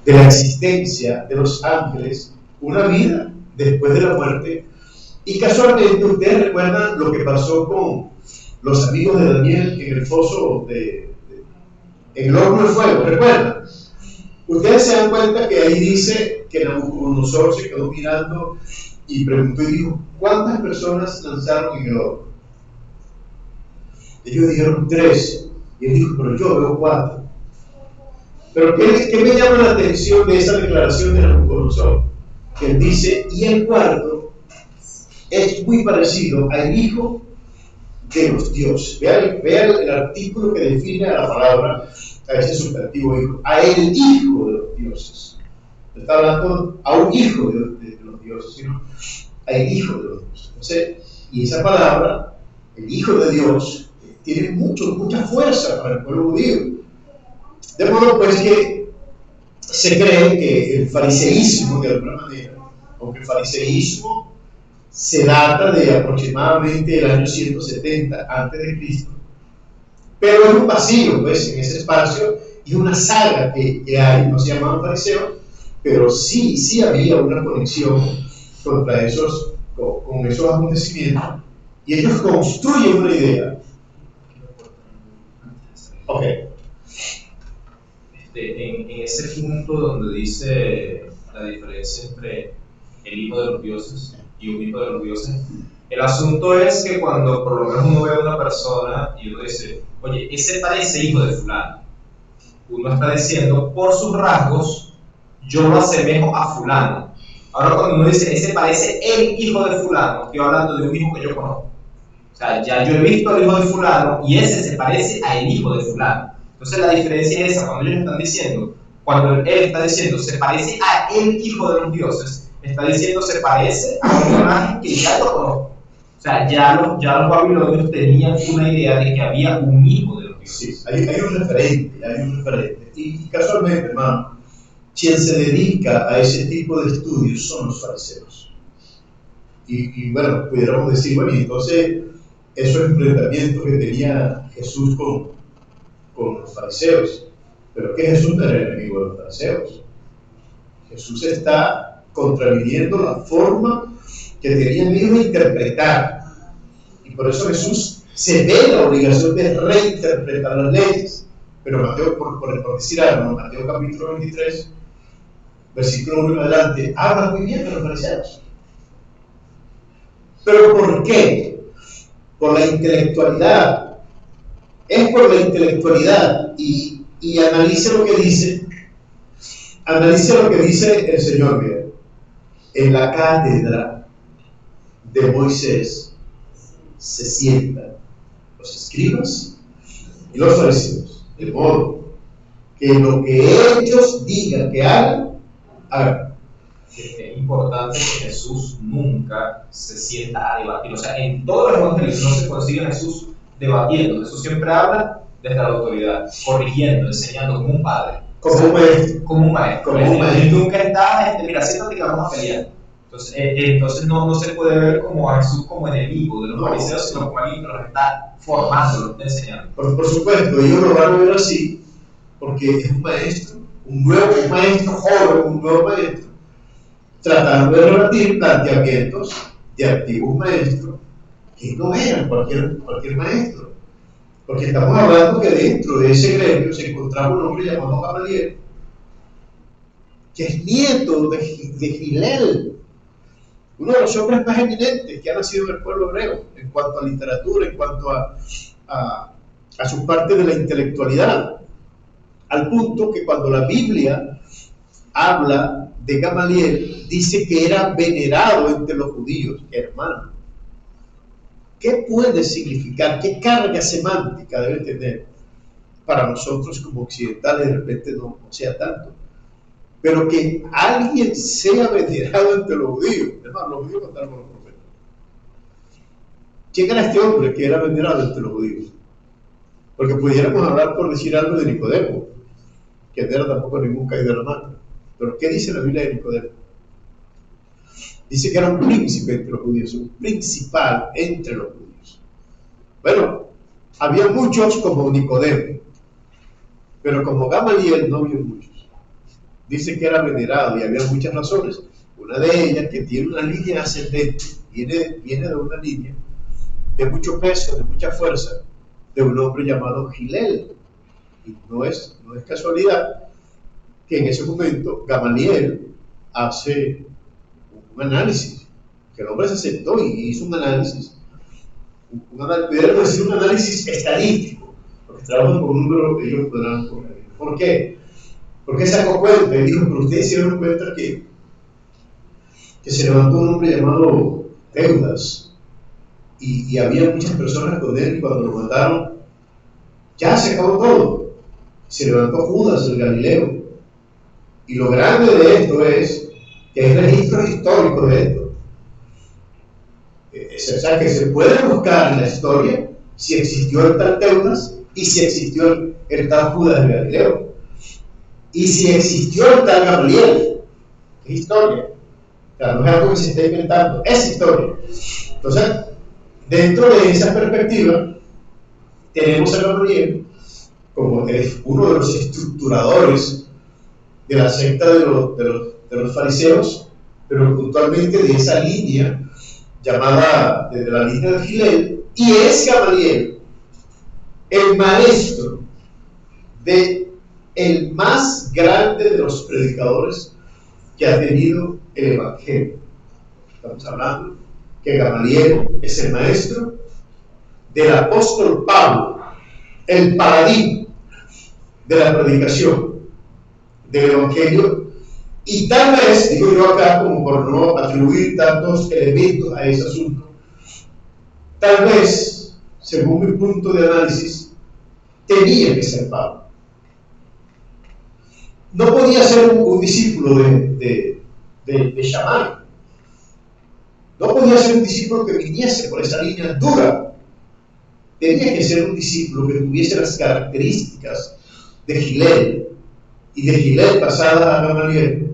de la existencia de los ángeles, una vida después de la muerte. Y casualmente ustedes recuerdan lo que pasó con los amigos de Daniel en el foso en el horno de fuego, ¿recuerdan? Ustedes se dan cuenta que ahí dice que Nabucodonosor se quedó mirando y preguntó y dijo, ¿cuántas personas lanzaron en el horno? Ellos dijeron 3, y él dijo, pero yo veo 4. Pero ¿qué me llama la atención de esa declaración de Nabucodonosor? Que él dice, y el cuarto es muy parecido al hijo de los dioses. Vean el artículo que define a la palabra, a ese sustantivo hijo, a el hijo de los dioses. No está hablando a un hijo de los dioses, sino a el hijo de los dioses. Entonces, y esa palabra, el hijo de Dios, tiene mucha fuerza para el pueblo judío. De modo pues que se cree que el fariseísmo, de alguna manera, aunque el fariseísmo se data de aproximadamente el año 170 antes de Cristo, pero es un vacío pues en ese espacio, y una saga que hay, no se llamaban fariseos, pero sí había una conexión con esos acontecimientos, y ellos construyen una idea. Ok.
En ese punto donde dice la diferencia entre el hijo de los dioses y un hijo de los dioses, el asunto es que cuando por lo menos uno ve a una persona y uno dice, oye, ese parece hijo de fulano, uno está diciendo, por sus rasgos, yo lo asemejo a fulano. Ahora cuando uno dice, ese parece el hijo de fulano, estoy hablando de un hijo que yo conozco. O sea, ya yo he visto al hijo de fulano y ese se parece a el hijo de fulano. Entonces la diferencia es esa, cuando ellos están diciendo, cuando él está diciendo se parece a el hijo de los dioses, está diciendo se parece a un personaje que ya lo conozco. O sea, ya los babilonios tenían una idea de que había un hijo de los dioses.
Sí, hay un referente. Y casualmente, hermano, quien se dedica a ese tipo de estudios son los fariseos. Y bueno, pudiéramos decir, bueno, y entonces esos enfrentamientos que tenía Jesús con los fariseos, pero que Jesús no era el enemigo de los fariseos. Jesús está contraviniendo la forma que tenían ellos de interpretar, y por eso Jesús se ve la obligación de reinterpretar las leyes. Pero Mateo, por decir algo, Mateo capítulo 23, versículo 1 en adelante, habla muy bien de los fariseos.
¿Pero por qué? Por la intelectualidad. Es por la intelectualidad. Y analice lo que dice. Analice lo que dice el Señor, bien. En la cátedra de Moisés se sientan los escribas y los fariseos, de modo que lo que ellos digan que hagan, hagan.
Es importante que Jesús nunca se sienta a debatir. O sea, en todos los evangelios no se consigue Jesús debatiendo. Jesús siempre habla desde la autoridad, corrigiendo, enseñando como un padre.
Como un maestro.
Como un maestro.
Como un maestro.
Él nunca está, mira, siéntate que vamos a pelear. Entonces no se puede ver como a Jesús como enemigo de los fariseos, sino como alguien que los está formando, los está enseñando.
Por supuesto, ellos lo van a ver así, porque es un maestro, un maestro joven, un nuevo maestro, tratando de rebatir planteamientos de antiguos maestros que no eran cualquier maestro. Porque estamos hablando que dentro de ese gremio se encontraba un hombre llamado Gamaliel, que es nieto de Gilel, uno de los hombres más eminentes que ha nacido en el pueblo hebreo, en cuanto a literatura, en cuanto a su parte de la intelectualidad, al punto que cuando la Biblia habla de Gamaliel, dice que era venerado entre los judíos, hermano. ¿Qué puede significar? ¿Qué carga semántica debe tener? Para nosotros como occidentales de repente no sea tanto. Pero que alguien sea venerado entre los judíos. Hermano, los judíos contaron con los profetas. ¿Quién era este hombre que era venerado entre los judíos? Porque pudiéramos hablar por decir algo de Nicodemo, que no era tampoco ningún caído de la mano. Pero ¿qué dice la Biblia de Nicodemo? Dice que era un príncipe entre los judíos, un principal entre los judíos. Bueno, había muchos como Nicodemo, pero como Gamaliel no había muchos. Dice que era venerado y había muchas razones. Una de ellas que tiene una línea ascendente, viene de una línea de mucho peso, de mucha fuerza, de un hombre llamado Gilel. Y no es casualidad que en ese momento Gamaliel hace un análisis, que el hombre se sentó y hizo un análisis, pudiéramos decir un análisis estadístico, porque trabajan con un número que ellos podrán corregir. ¿Por qué? Porque sacó cuenta y dijo, pero ustedes se dieron cuenta que se levantó un hombre llamado Teudas y había muchas personas con él y cuando lo mataron, ya se acabó todo. Se levantó Judas, el Galileo. Y lo grande de esto es que hay registros históricos de esto. O sea, que se puede buscar en la historia si existió el tal Teudas y si existió el tal Judas de Galileo. Y si existió el tal Gamaliel, es historia. O sea, no es algo que se está inventando, es historia. Entonces, dentro de esa perspectiva, tenemos a Gamaliel como es uno de los estructuradores de la secta de los fariseos, pero puntualmente de esa línea llamada de la línea de Gilel, y es Gamaliel el maestro de el más grande de los predicadores que ha tenido el Evangelio. Estamos hablando que Gamaliel es el maestro del apóstol Pablo, el paladín de la predicación del Evangelio, y tal vez, digo yo acá como por no atribuir tantos elementos a ese asunto, tal vez, según mi punto de análisis, tenía que ser Pablo. No podía ser un discípulo de Shammai. No podía ser un discípulo que viniese por esa línea dura. Tenía que ser un discípulo que tuviese las características de Gilel, y de Gilel pasadas a Gamaliel,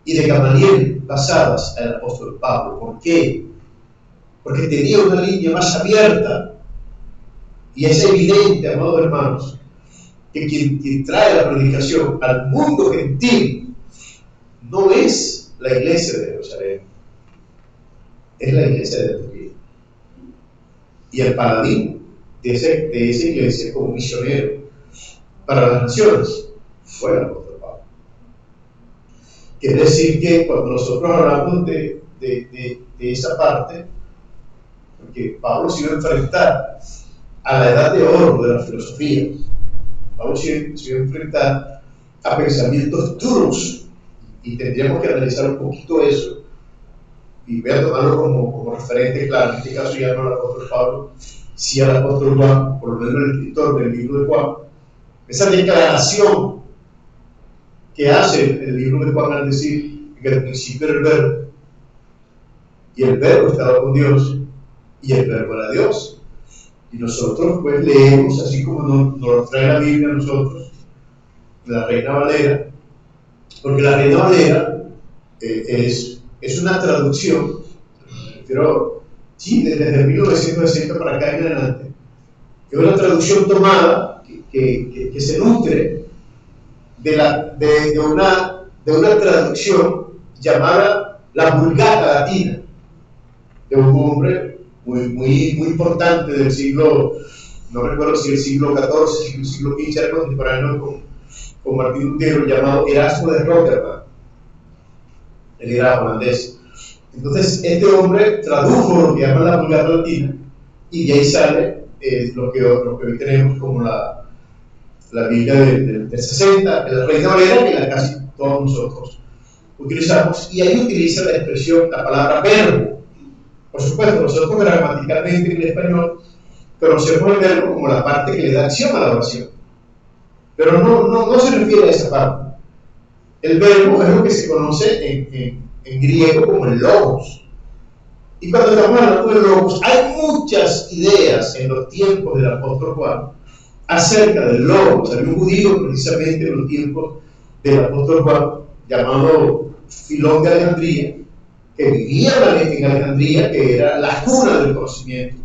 y de Gamaliel pasadas al apóstol Pablo. ¿Por qué? Porque tenía una línea más abierta, y es evidente, amados hermanos, que quien trae la predicación al mundo gentil no es la iglesia de Jerusalén, es la iglesia de Turquía. Y el paladín de esa iglesia como misionero para las naciones fue el apóstol Pablo. Quiere decir que cuando nosotros hablamos de esa parte,
porque Pablo se iba a enfrentar a la edad de oro de la filosofía. Pablo se iba a enfrentar a pensamientos duros, y tendríamos que analizar un poquito eso, y voy a tomarlo como referente. Claro, en este caso ya no al apóstol Pablo, sí al apóstol Juan, por lo menos el escritor del libro de Juan. Esa declaración que hace el libro de Juan al decir que al principio era el verbo, y el verbo estaba con Dios, y el verbo era Dios. Y nosotros pues leemos, así como nos lo trae la Biblia a nosotros, la Reina Valera, porque la Reina Valera es una traducción, pero sí, desde 1960 para acá en adelante, es una traducción tomada que se nutre de una traducción llamada la Vulgata Latina, de un hombre muy importante del siglo, no recuerdo si el siglo XIV, el siglo XV, era contemporáneo con Martín Lutero, llamado Erasmo de Rotterdam. Él era holandés. Entonces, este hombre tradujo lo que llaman la Vulgata Latina, y de ahí sale lo que hoy tenemos como la Biblia del 60, la Reina Valera, que casi todos nosotros utilizamos, y ahí utiliza la expresión, la palabra verbo. Por supuesto, nosotros gramaticalmente en el español conocemos el verbo como la parte que le da acción a la oración, pero no se refiere a esa parte. El verbo es lo que se conoce en griego como el logos. Y cuando estamos hablando del logos, hay muchas ideas en los tiempos del apóstol Juan acerca del logos. Había un judío precisamente en los tiempos del apóstol Juan, llamado Filón de Alejandría, que vivía en Alejandría, que era la cuna del conocimiento.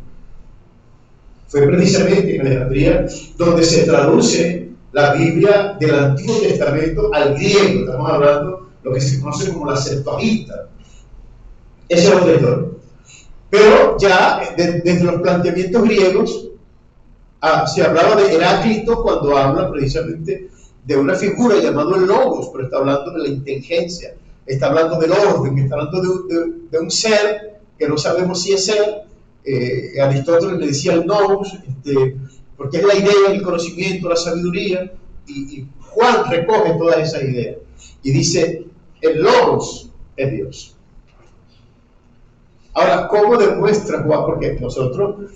Fue precisamente en Alejandría donde se traduce la Biblia del Antiguo Testamento al griego. Estamos hablando de lo que se conoce como la Septuaginta. Esa es otra historia. Pero ya desde los planteamientos griegos se hablaba de Heráclito cuando habla precisamente de una figura llamada el logos, pero está hablando de la inteligencia, está hablando del orden, está hablando de un ser que no sabemos si es ser. Aristóteles le decía el nous, porque es la idea, el conocimiento, la sabiduría, y Juan recoge todas esas ideas y dice: el logos es Dios. Ahora, ¿cómo demuestra Juan? Porque nosotros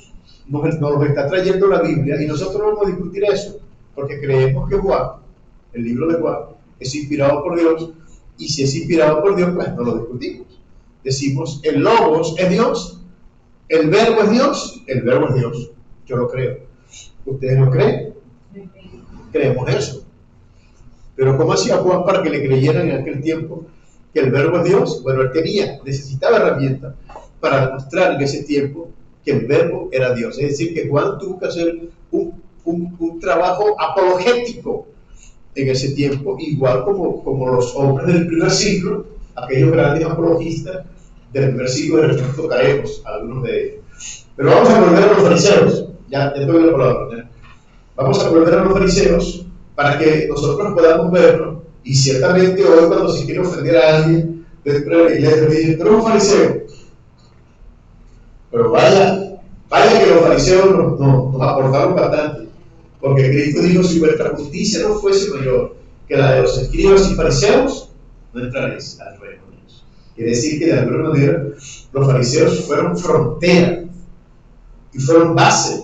nos lo está trayendo la Biblia, y nosotros vamos a discutir eso, porque creemos que Juan, el libro de Juan, es inspirado por Dios, y si es inspirado por Dios, pues no lo discutimos. Decimos: el logos es Dios, el verbo es Dios, el verbo es Dios. Yo lo creo. ¿Ustedes lo creen? Creemos eso. Pero ¿cómo hacía Juan para que le creyeran en aquel tiempo que el verbo es Dios? Bueno, él necesitaba herramientas para demostrar en ese tiempo que el verbo era Dios. Es decir, que Juan tuvo que hacer un trabajo apologético en ese tiempo, igual como los hombres del primer siglo, aquellos grandes apologistas del primer siglo, de repente tocaremos algunos de ellos. Pero vamos a volver a los fariseos. Ya te doy la palabra, ¿ya? Vamos a volver a los fariseos para que nosotros podamos verlo, y ciertamente hoy, cuando se quiere ofender a alguien dentro de la iglesia, le dicen: tú eres un fariseo. Pero vaya que los fariseos nos aportaron bastante, porque Cristo dijo: si vuestra justicia no fuese mayor que la de los escribas y fariseos, no entraréis al reino de Dios. Quiere decir que de alguna manera los fariseos fueron frontera y fueron base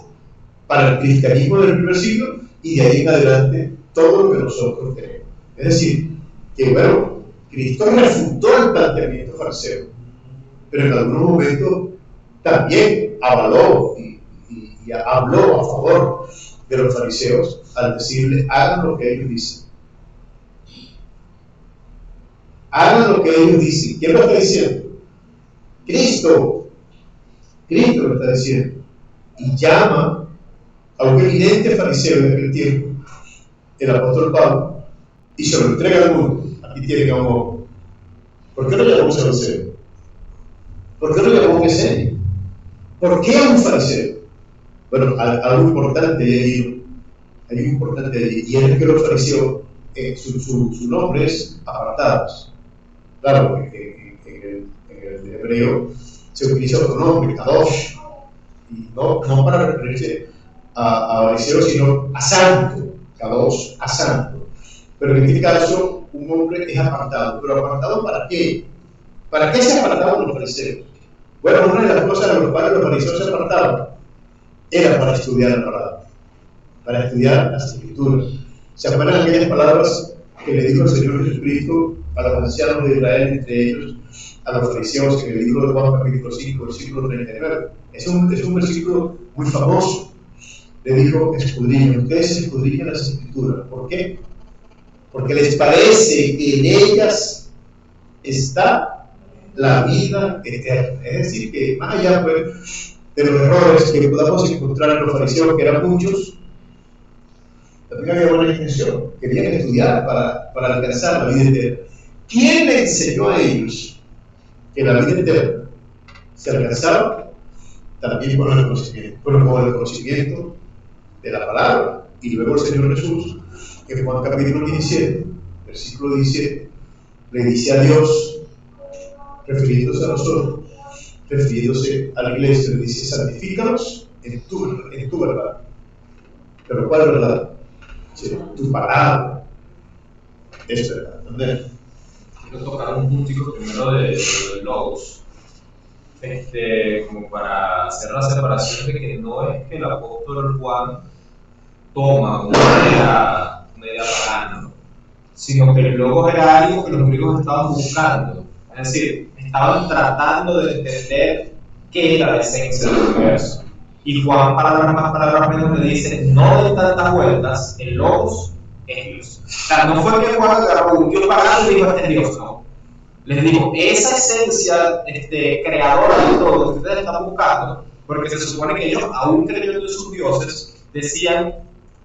para el cristianismo del primer siglo, y de ahí en adelante todo lo que nosotros tenemos. Es decir, que bueno, Cristo refutó el planteamiento fariseo, pero en algunos momentos también avaló y habló a favor de los fariseos al decirle: hagan lo que ellos dicen. Hagan lo que ellos dicen. ¿Quién lo está diciendo? Cristo. Cristo lo está diciendo. Y llama a un eminente fariseo de aquel tiempo, el apóstol Pablo, y se lo entrega al mundo. Aquí tienen a un hombre. ¿Por qué no llamamos a fariseo? ¿Por qué no llamamos Mesenia? ¿Por qué un fariseo? Bueno, algo importante hay algo importante allí, y es que los fariseos, su nombre es apartados. Claro, en el hebreo se utiliza otro nombre, kadosh, y no para referirse a fariseo, sino a santo, kadosh, a santo. Pero en este caso, un hombre es apartado. ¿Pero apartado para qué? ¿Para qué se apartaban los fariseos? Bueno, una de las cosas de las cuales los fariseos se apartaban era para estudiar la palabra, para estudiar las escrituras. ¿Se acuerdan aquellas palabras que le dijo el Señor Jesucristo a los ancianos de Israel, entre ellos a los fariseos, en el libro de Juan capítulo 5, versículo 39? Es un versículo muy famoso. Le dijo: escudriñen, ustedes escudriñan las escrituras. ¿Por qué? Porque les parece que en ellas está la vida eterna. Es decir, que más allá pues, de los errores que podamos encontrar en los fariseos, que eran muchos, también había buena intención, querían estudiar para alcanzar la vida eterna. ¿Quién le enseñó a ellos que la vida eterna se alcanzaba? También con el conocimiento, pero con el conocimiento de la palabra. Y luego el Señor Jesús, en Juan capítulo 17, versículo 17, le dice a Dios, refiriéndose a nosotros, refiriéndose a la iglesia, le dice: santifícalos en tu verdad. ¿Pero cuál verdad? Dice: tu palabra es verdad. ¿Entendés?
Quiero tocar un puntico primero de logos, como para hacer la separación de que no es que el apóstol Juan toma una idea pagana, ¿no? Sino que el logos era algo que los griegos estaban buscando. Es decir, estaban tratando de entender qué era la esencia del universo. Y Juan, palabras más, palabras menos, le dice: no den tantas vueltas, el logos es Dios. O sea, no fue que Juan agarró un Dios pagano y dijo: este es Dios, no. Les digo, esa esencia creadora de todo que ustedes están buscando, porque se supone que ellos, aún creyendo en sus dioses, decían: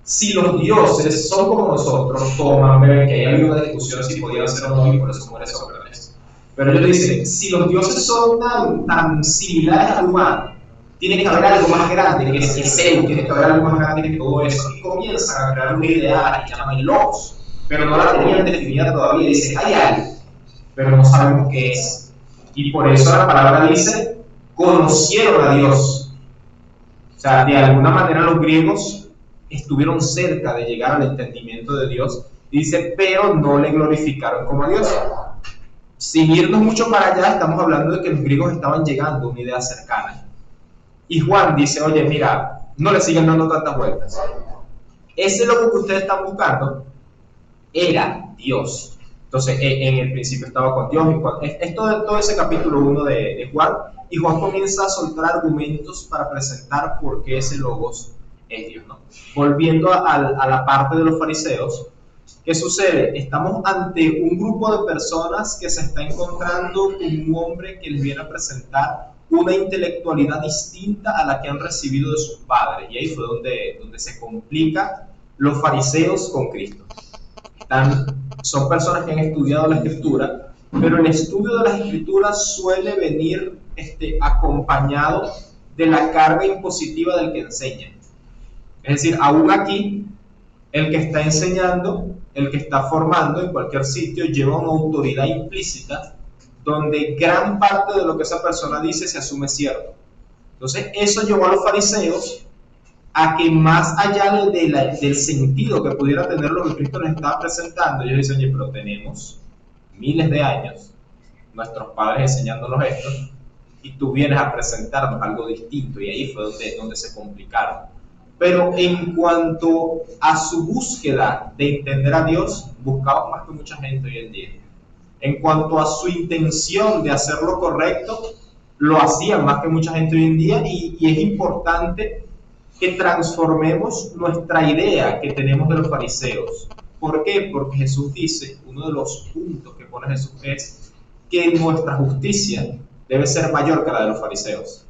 si los dioses son como nosotros, toman, ven, que ahí había una discusión si podían ser o no, y por eso muere Sócrates. Pero ellos dicen: si los dioses son tan similares al humano, tiene que haber algo más grande que Zeus, tiene que haber algo más grande que todo eso. Y comienzan a crear una idea que llaman logos, pero no la tenían definida todavía. Dicen: hay algo, pero no sabemos qué es. Y por eso la palabra dice: conocieron a Dios. O sea, de alguna manera los griegos estuvieron cerca de llegar al entendimiento de Dios. Dice: pero no le glorificaron como a Dios. Sin irnos mucho para allá, estamos hablando de que los griegos estaban llegando a una idea cercana. Y Juan dice: oye, mira, no le siguen dando tantas vueltas. Ese logo que ustedes están buscando era Dios. Entonces, en el principio estaba con Dios. Es todo ese capítulo 1 de Juan. Y Juan comienza a soltar argumentos para presentar por qué ese logos es Dios, ¿no? Volviendo a la parte de los fariseos, ¿qué sucede? Estamos ante un grupo de personas que se está encontrando con un hombre que les viene a presentar una intelectualidad distinta a la que han recibido de sus padres. Y ahí fue donde se complica los fariseos con Cristo. Son personas que han estudiado la Escritura, pero el estudio de las Escrituras suele venir acompañado de la carga impositiva del que enseña. Es decir, aún aquí, el que está enseñando, el que está formando en cualquier sitio, lleva una autoridad implícita donde gran parte de lo que esa persona dice se asume cierto. Entonces, eso llevó a los fariseos a que, más allá del sentido que pudiera tener lo que Cristo les estaba presentando, ellos dicen: oye, pero tenemos miles de años, nuestros padres enseñándonos esto, y tú vienes a presentarnos algo distinto. Y ahí fue donde se complicaron. Pero en cuanto a su búsqueda de entender a Dios, buscaban más que mucha gente hoy en día. En cuanto a su intención de hacer lo correcto, lo hacían más que mucha gente hoy en día. Y es importante que transformemos nuestra idea que tenemos de los fariseos. ¿Por qué? Porque Jesús dice, uno de los puntos que pone Jesús es que nuestra justicia debe ser mayor que la de los fariseos.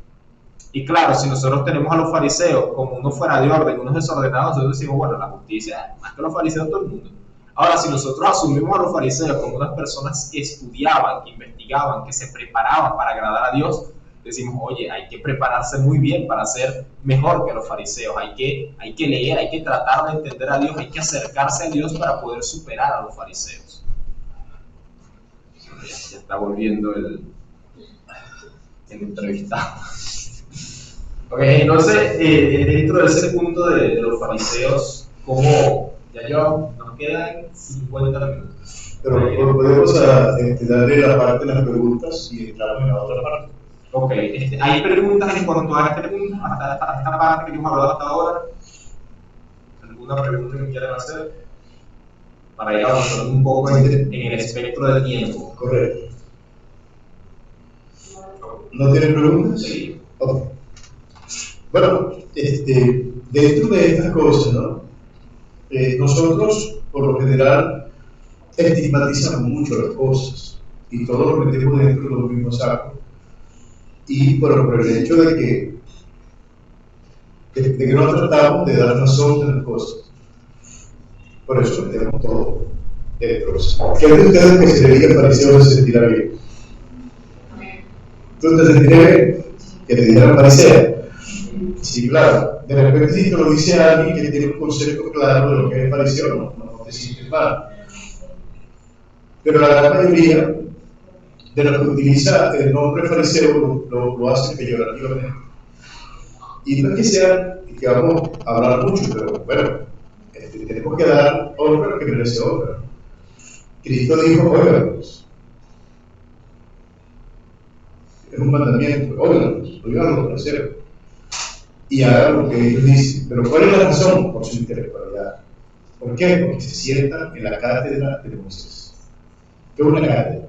Y claro, si nosotros tenemos a los fariseos como uno fuera de orden, unos desordenados, nosotros decimos: bueno, la justicia, más que los fariseos, todo el mundo. Ahora, si nosotros asumimos a los fariseos como unas personas que estudiaban, que investigaban, que se preparaban para agradar a Dios, decimos: oye, hay que prepararse muy bien para ser mejor que los fariseos. Hay que leer, hay que tratar de entender a Dios, hay que acercarse a Dios para poder superar a los fariseos. Ya está volviendo el entrevistado. Ok, entonces, dentro de ese punto de los fariseos, ¿cómo? Ya llevamos, nos quedan 50 minutos.
Pero podemos darle la parte de las preguntas y entramos en la otra parte.
Ok, hay preguntas en cuanto a este punto, hasta esta parte que hemos hablado hasta ahora. ¿Alguna pregunta que quieran hacer? Para ir avanzando un poco en el espectro de tiempo.
Correcto. ¿No tienen preguntas?
Sí.
Okay. Bueno, dentro de estas cosas, ¿no? Nosotros, por lo general, estigmatizamos mucho las cosas y todo lo metemos dentro de los mismos sacos. Y por el hecho de que no tratamos de dar razón de las cosas. Por eso metemos todo dentro. ¿Quién de ustedes que se le diga fariseo se sentirá bien? ¿Tú te sentirías bien? Que te dijeran fariseo. Sí, claro. De repente, si te lo dice alguien que tiene un concepto claro de lo que es fariseo, no te sientes mal. Pero la gran mayoría de los que utiliza el nombre fariseo lo hace peyorativamente. Y no es que sea, que vamos a hablar mucho, pero bueno, tenemos que dar honra a lo que merece honra. Cristo dijo: óiganos. Es un mandamiento: óiganos, oigan los fariseos. Y hagan lo que ellos dicen. Pero ¿cuál es la razón? Por su intelectualidad. ¿Por qué? Porque se sientan en la cátedra de Moisés. ¿Qué es una cátedra?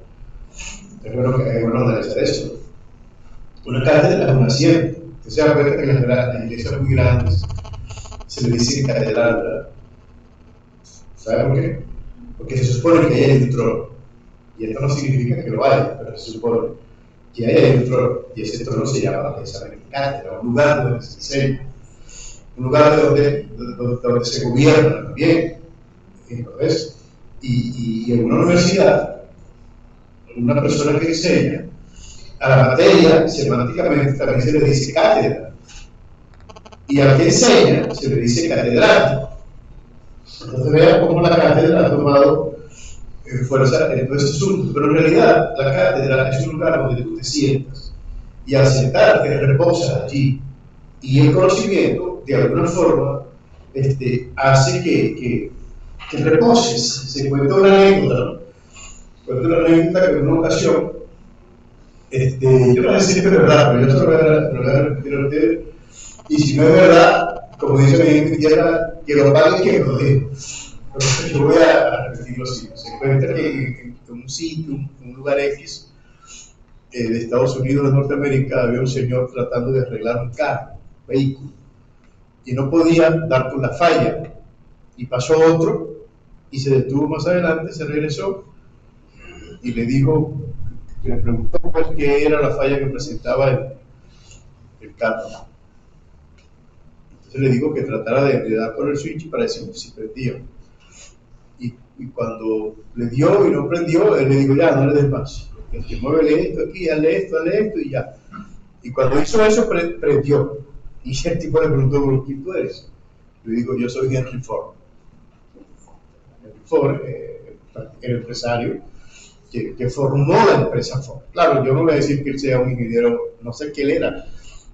Es bueno analizar eso. Una cátedra es un asiento. Usted se da cuenta que en las iglesias muy grandes se le dice catedral, ¿verdad? ¿Sabe por qué? Porque se supone que ahí hay un trono. Y esto no significa que lo haya, pero se supone que ahí hay un trono. Y ese trono se llama precisamente cátedra, un lugar donde se enseña, un lugar donde se gobierna también. Entonces, y en una universidad, una persona que enseña, a la materia, semánticamente, también se le dice cátedra. Y al que enseña, se le dice catedrático. Entonces vean cómo la cátedra ha tomado fuerza en todo este asunto. Pero en realidad, la cátedra es un lugar donde tú te sientas. Y al sentarte, reposas allí. Y el conocimiento, de alguna forma, hace que reposes. Se cuenta una anécdota, ¿no? Cuenta una anécdota que en una ocasión, yo no voy a decir que es verdad, pero yo se lo voy a repetir a ustedes. Y si no es verdad, como dicen en mi tierra, que lo pague quien lo dijo. Pero yo voy a repetirlo así. Se cuenta que en un sitio, un lugar X de Estados Unidos de Norteamérica, había un señor tratando de arreglar un carro, un vehículo, y no podía dar con la falla. Y pasó otro, y se detuvo más adelante, se regresó, y le dijo, le preguntó qué era la falla que presentaba el carro. Entonces le digo que tratara de dar con el switch para decir si prendía. Y cuando le dio y no prendió, él le dijo: ya, no le des más. Muévele esto aquí, hazle esto y ya. Y cuando hizo eso, prendió. Y el tipo le preguntó: ¿quién tú eres? Le digo: yo soy Henry Ford. Henry Ford, el empresario que formó la empresa Ford. Claro, yo no voy a decir que él sea un ingeniero, no sé qué él era,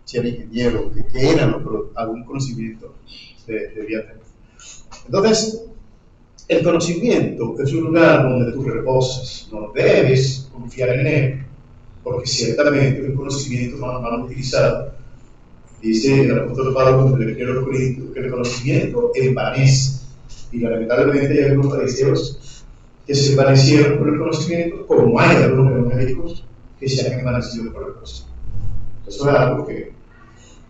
si era ingeniero, qué era, ¿no? Pero algún conocimiento debía tener. Entonces, el conocimiento es un lugar donde tú reposas, no debes confiar en él, porque ciertamente el conocimiento mal utilizado, dice el apóstol Pablo cuando le escribe a los Corintios, que el conocimiento envanece, y lamentablemente hay algunos fariseos que se envanecieron por el conocimiento, como hay algunos evangélicos que se han envanecido por el conocimiento. Eso es algo que...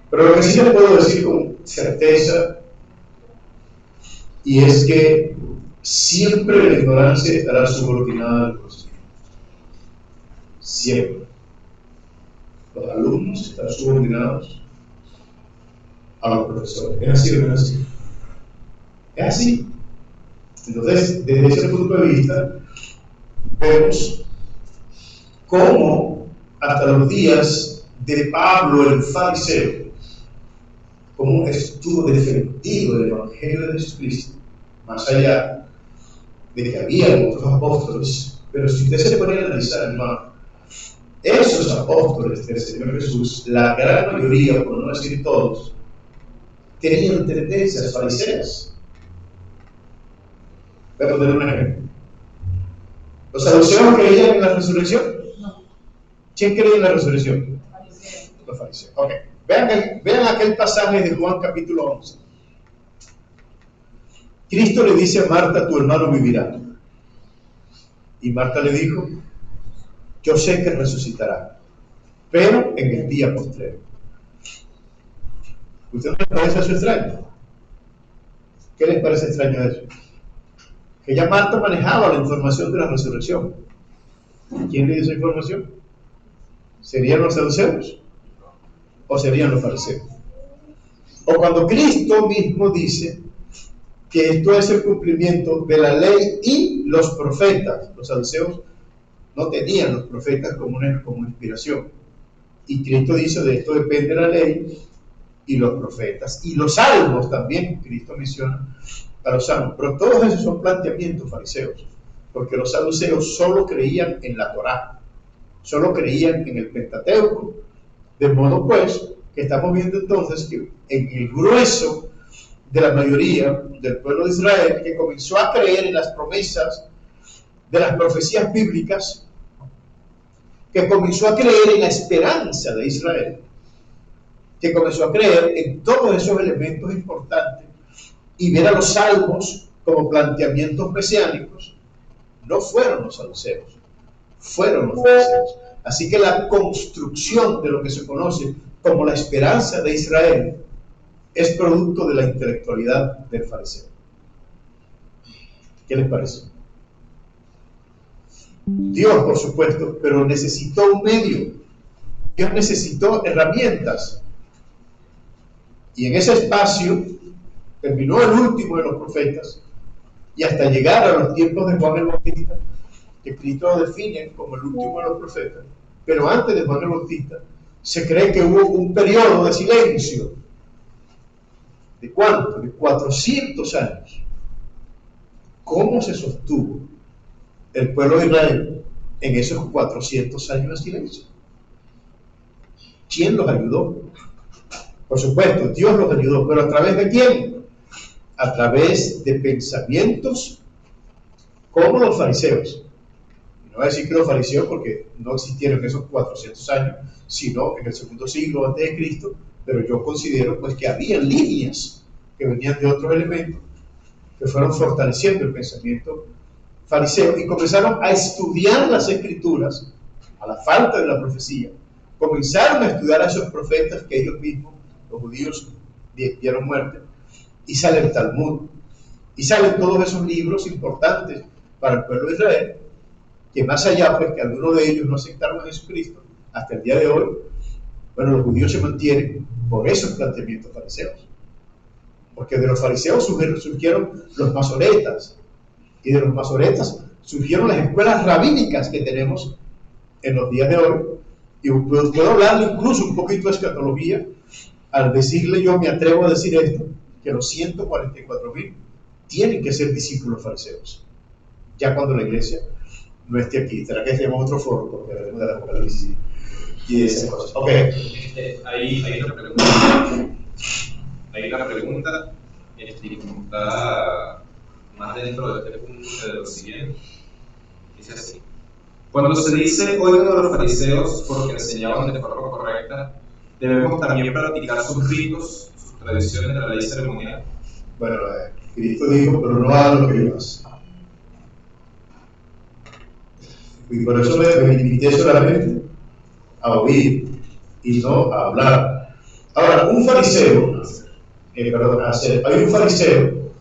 Pero lo que sí les puedo decir con certeza, y es que siempre la ignorancia estará subordinada al conocimiento. Siempre. Los alumnos están subordinados a los profesores. ¿Es así o no es así? Es así. Entonces, desde ese punto de vista, vemos cómo hasta los días de Pablo el fariseo, cómo estuvo defendido el Evangelio de Jesucristo, más allá de que había otros apóstoles. Pero si usted se pone a analizar, hermano,
esos apóstoles del Señor Jesús, la gran mayoría, por no decir todos, tenían tendencias fariseas. Voy a poner un ejemplo. ¿Los saduceos creían en la resurrección?
No.
¿Quién creía en la resurrección?
Fariseo.
Los fariseos. Ok. Vean aquel pasaje de Juan capítulo 11. Cristo le dice a Marta, tu hermano vivirá. Y Marta le dijo, yo sé que resucitará, pero en el día postrero. ¿Usted no les parece eso extraño? ¿Qué les parece extraño eso? Que ya Marta manejaba la información de la resurrección. ¿Quién le dio esa información? ¿Serían los saduceos? ¿O serían los fariseos? O cuando Cristo mismo dice que esto es el cumplimiento de la ley y los profetas. Los saduceos no tenían los profetas como inspiración. Y Cristo dice, de esto depende la ley y los profetas. Y los salmos también, Cristo menciona a los salmos. Pero todos esos son planteamientos fariseos, porque los saduceos solo creían en la Torá, solo creían en el Pentateuco. De modo pues, que estamos viendo entonces que en el grueso de la mayoría del pueblo de Israel, que comenzó a creer en las promesas de las profecías bíblicas, que comenzó a creer en la esperanza de Israel, que comenzó a creer en todos esos elementos importantes y ver a los salmos como planteamientos mesiánicos, no fueron los saduceos, fueron los fariseos. Así que la construcción de lo que se conoce como la esperanza de Israel es producto de la intelectualidad del fariseo. ¿Qué les parece? Dios, por supuesto, pero necesitó un medio. Dios necesitó herramientas. Y en ese espacio terminó el último de los profetas y hasta llegar a los tiempos de Juan el Bautista, que Cristo lo define como el último de los profetas. Pero antes de Juan el Bautista, se cree que hubo un periodo de silencio. ¿De cuánto? De 400 años. ¿Cómo se sostuvo el pueblo de Israel en esos 400 años de silencio? ¿Quién los ayudó? Por supuesto, Dios los ayudó, pero ¿a través de quién? A través de pensamientos como los fariseos. No voy a decir que los fariseos porque no existieron en esos 400 años, sino en el segundo siglo antes de Cristo, pero yo considero pues que había líneas que venían de otros elementos que fueron fortaleciendo el pensamiento fariseo y comenzaron a estudiar las escrituras a la falta de la profecía. Comenzaron a estudiar a esos profetas que ellos mismos, los judíos, dieron muerte, y sale el Talmud, y salen todos esos libros importantes para el pueblo de Israel, que más allá pues que algunos de ellos no aceptaron a Jesucristo hasta el día de hoy, bueno, los judíos se mantienen por esos planteamientos fariseos, porque de los fariseos surgieron los masoretas, y de los masoretas surgieron las escuelas rabínicas que tenemos en los días de hoy, y puedo hablarle incluso un poquito de escatología, al decirle, yo me atrevo a decir esto, que los 144,000 tienen que ser discípulos fariseos, ya cuando la iglesia no esté aquí. Será que hacemos otro foro, porque hablaremos de la Apocalipsis y de esas cosas. Ok.
Hay una pregunta que está más dentro de este punto que de lo siguiente. Dice así: cuando se dice oigan a los fariseos porque enseñaban de forma correcta, ¿debemos también practicar sus ritos, sus tradiciones de la ley ceremonial?
Bueno, Cristo dijo, pero no hagan lo que yo hago. Y por eso me limité solamente a oír y no a hablar. Ahora, un fariseo, hay un fariseo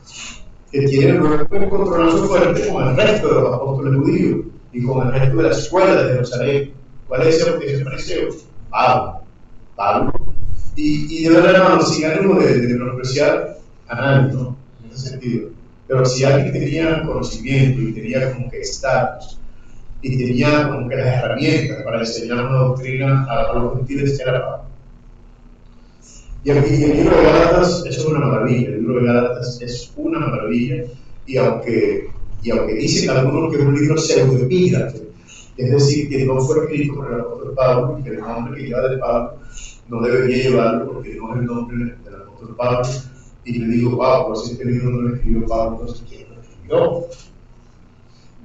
que tiene un encontronazo fuerte con el resto de los apóstoles judíos y con el resto de la escuela de Jerusalén. ¿Cuál es ese fariseo? Pablo. Y de verdad, hermanos, sin ánimo de menospreciar a nadie, ¿no? En ese sentido. Pero si alguien tenía conocimiento y tenía como que estatus, y tenía como que las herramientas para enseñar una doctrina a los gentiles, era Pablo. Y el libro de Gálatas es una maravilla, el libro de Gálatas es una maravilla, y aunque dicen algunos que es un libro pseudoepígrafe, Es decir, que no fue escrito por el apóstol Pablo y que el nombre que lleva de Pablo no debería llevarlo porque no es el nombre del apóstol Pablo. Y le digo, wow, pues este libro no lo escribió Pablo, entonces ¿quién lo escribió?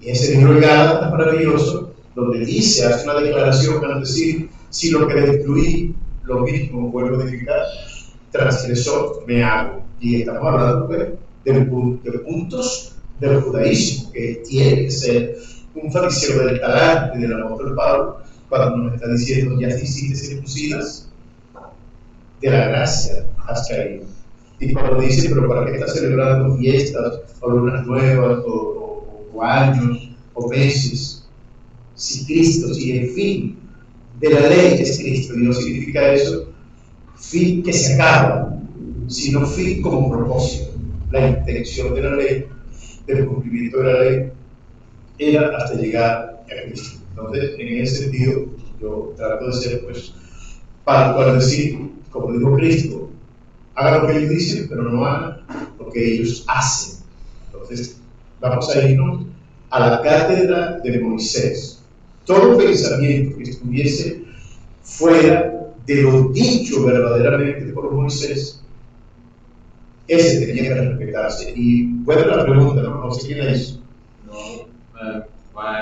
Y ese libro de Gálatas maravilloso, donde dice, hace una declaración al decir, si lo que destruí, lo mismo vuelvo a edificar, transgresor me hago. Y estamos hablando pues, de puntos del judaísmo, que tiene que ser un fariseo del talante del apóstol Pablo, cuando nos está diciendo, ya te hiciste circuncidas, de la gracia has caído. Y cuando dice, pero ¿para qué estás celebrando fiestas, o lunas nuevas, o años, o meses? Si Cristo, si el fin de la ley es Cristo, y no significa eso, fin que se acaba, sino fin como propósito. La intención de la ley, del cumplimiento de la ley, era hasta llegar a Cristo. Entonces, en ese sentido, yo trato de ser, pues, para decir, como dijo Cristo, hagan lo que ellos dicen, pero no hagan lo que ellos hacen. Entonces, vamos a irnos a la cátedra de Moisés. Todo pensamiento que estuviese fuera de lo dicho verdaderamente por Moisés, ese tenía que respetarse. Y buena la pregunta, no sé quién la hizo.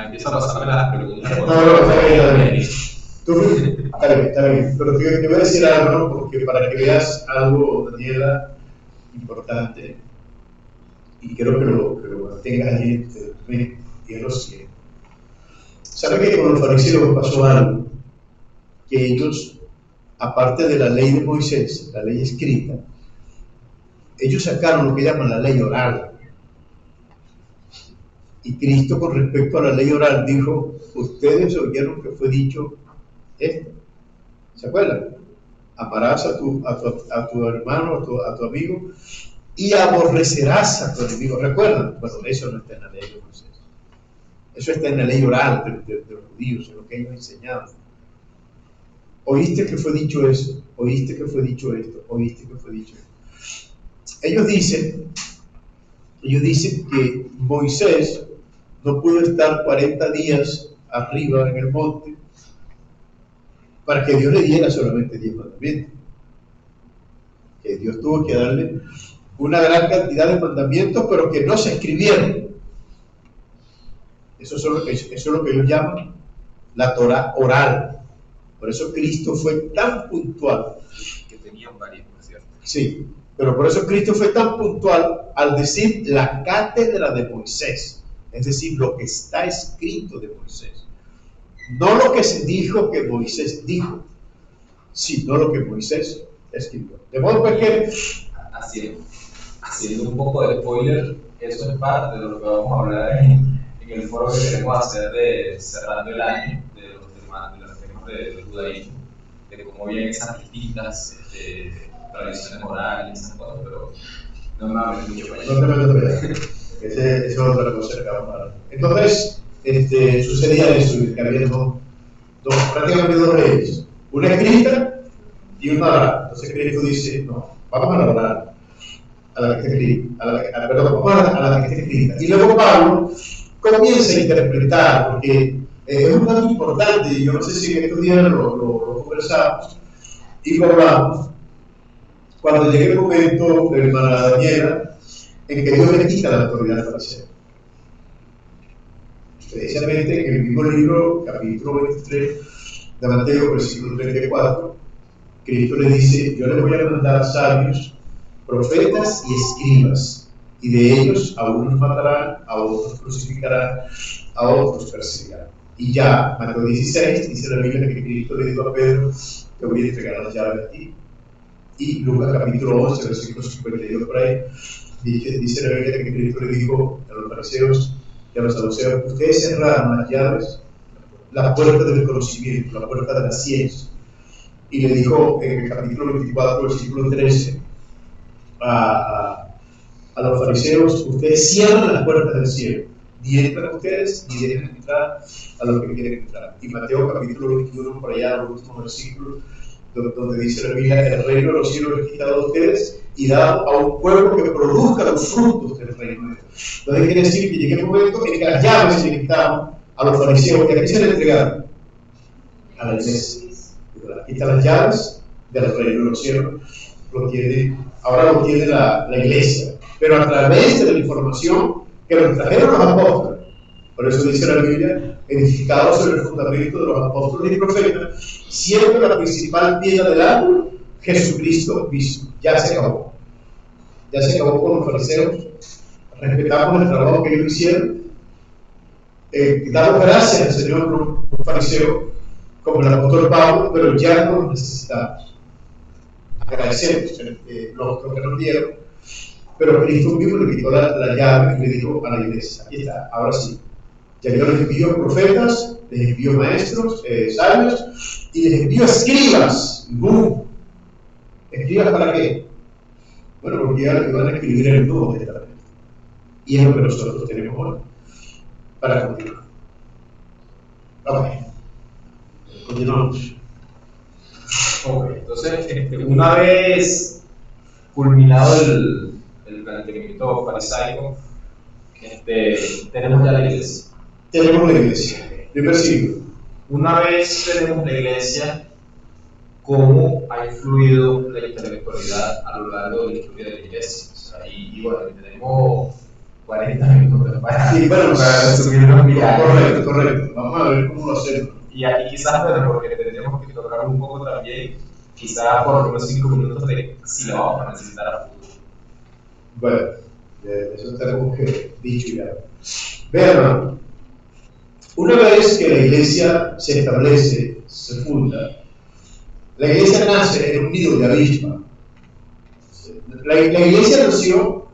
Empieza a pasarme las preguntas.
No, está bien. Está bien, pero te voy a decir algo, ¿no? Porque para que veas algo, Daniela, importante, y quiero que lo mantengas allí en tu mente y en los cielos. ¿Saben que con los fariseos pasó algo? Que ellos, aparte de la ley de Moisés, la ley escrita, ellos sacaron lo que llaman la ley oral. Y Cristo, con respecto a la ley oral, dijo, ustedes oyeron que fue dicho esto. ¿Se acuerdan? Amarás a tu hermano, a tu amigo, y aborrecerás a tu enemigo. ¿Recuerdan? Bueno, eso no está en la ley de Moisés. Eso está en la ley oral de los judíos, en lo que ellos enseñaban. ¿Oíste que fue dicho eso? ¿Oíste que fue dicho esto? ¿Oíste que fue dicho esto? Ellos dicen que Moisés no pudo estar 40 días arriba en el monte para que Dios le diera solamente 10 mandamientos. Que Dios tuvo que darle una gran cantidad de mandamientos, pero que no se escribieron. Eso es lo que ellos llaman la Torah oral. Por eso Cristo fue tan puntual.
Que tenían varios, por cierto.
Sí, pero por eso Cristo fue tan puntual al decir la cátedra de Moisés. Es decir, lo que está escrito de Moisés. No lo que se dijo que Moisés dijo, sino lo que Moisés escribió. De modo que
haciendo un poco de spoiler, eso es parte de lo que vamos a hablar en el foro que queremos hacer de cerrando el año, de los temas del judaísmo, de cómo vienen esas distintas tradiciones morales y esas cosas, pero no me va a meter mucho para allá.
No te metas para allá. Esa es otra cosa que vamos a hablar. Entonces, sucedía eso, que había prácticamente dos leyes, una escrita y una oral. Entonces Cristo dice, no, vamos a la oral, a la que está escrita, vamos a la que está escrita. Y luego Pablo comienza a interpretar, porque es un dato importante, y yo no sé si en estos días lo conversamos y lo hablamos, cuando llegue el momento, hermana Daniela, en que Dios le quita la autoridad farisea. Precisamente en el mismo libro, capítulo 23 de Mateo, versículo 34, Cristo le dice, yo le voy a mandar sabios, profetas y escribas, y de ellos a unos matarán, a otros crucificarán, a otros perseguirán. Y ya, Mateo 16, dice la Biblia que Cristo le dijo a Pedro, te voy a entregar las llaves a ti. Y Lucas capítulo 11, versículo 52 por ahí, dice la Biblia que Cristo le dijo a los fariseos y a los saduceos, ustedes cerraron las llaves, la puerta del conocimiento, la puerta de la ciencia. Y le dijo en el capítulo 24, versículo 13, a los fariseos, ustedes cierran las puertas del cielo, ni entran ustedes, ni dejan entrar a los que quieren entrar. Y Mateo capítulo 21, por allá, los últimos versículos, donde dice la Biblia, el reino de los cielos es quitado a ustedes y dado a un pueblo que produzca los frutos del reino de Dios. Entonces quiere decir que llega el momento en que las llaves se le quitaron
a los fariseos, ¿y a qué se le entregaron? A la iglesia. Aquí están las llaves del reino de los cielos. Ahora lo tiene la iglesia, pero a través de la información que nos trajeron los apóstoles. Por eso dice la Biblia, edificados sobre el fundamento de los apóstoles y profetas, siendo la principal piedra del ángulo Jesucristo mismo. Ya se acabó. Ya se acabó con los fariseos. Respetamos el trabajo que ellos hicieron. Damos gracias al Señor por los fariseos, como el apóstol Pablo, pero ya no los necesitamos. Agradecemos lo que nos dieron, pero Cristo mismo le quitó la llave y le dijo a la iglesia: aquí está, ahora sí. Ya Dios les envió profetas, les envió maestros, sabios, y les envió escribas. ¡Bum! ¿Escribas para qué? Bueno, porque ya van a escribir el Nuevo Testamento. Y es lo que nosotros tenemos hoy para continuar. Ok. Continuamos.
Ok, entonces, una vez culminado el planteamiento farisaico, tenemos ya la iglesia.
Tenemos la iglesia. Primer siglo.
Una vez tenemos la iglesia, ¿cómo ha influido la intelectualidad a lo largo de la historia de la iglesia? O sea, y bueno, tenemos 40 minutos para
resumirlo. Correcto. Vamos a ver cómo lo hacemos.
Y aquí quizás, bueno, porque tendríamos que tocar un poco también, quizás por unos 5 minutos de si lo vamos a necesitar a futuro.
Bueno, eso tenemos que dicho ya. Vean, una vez que la iglesia se establece, se funda, la iglesia nace en un nido de avispa. La iglesia nació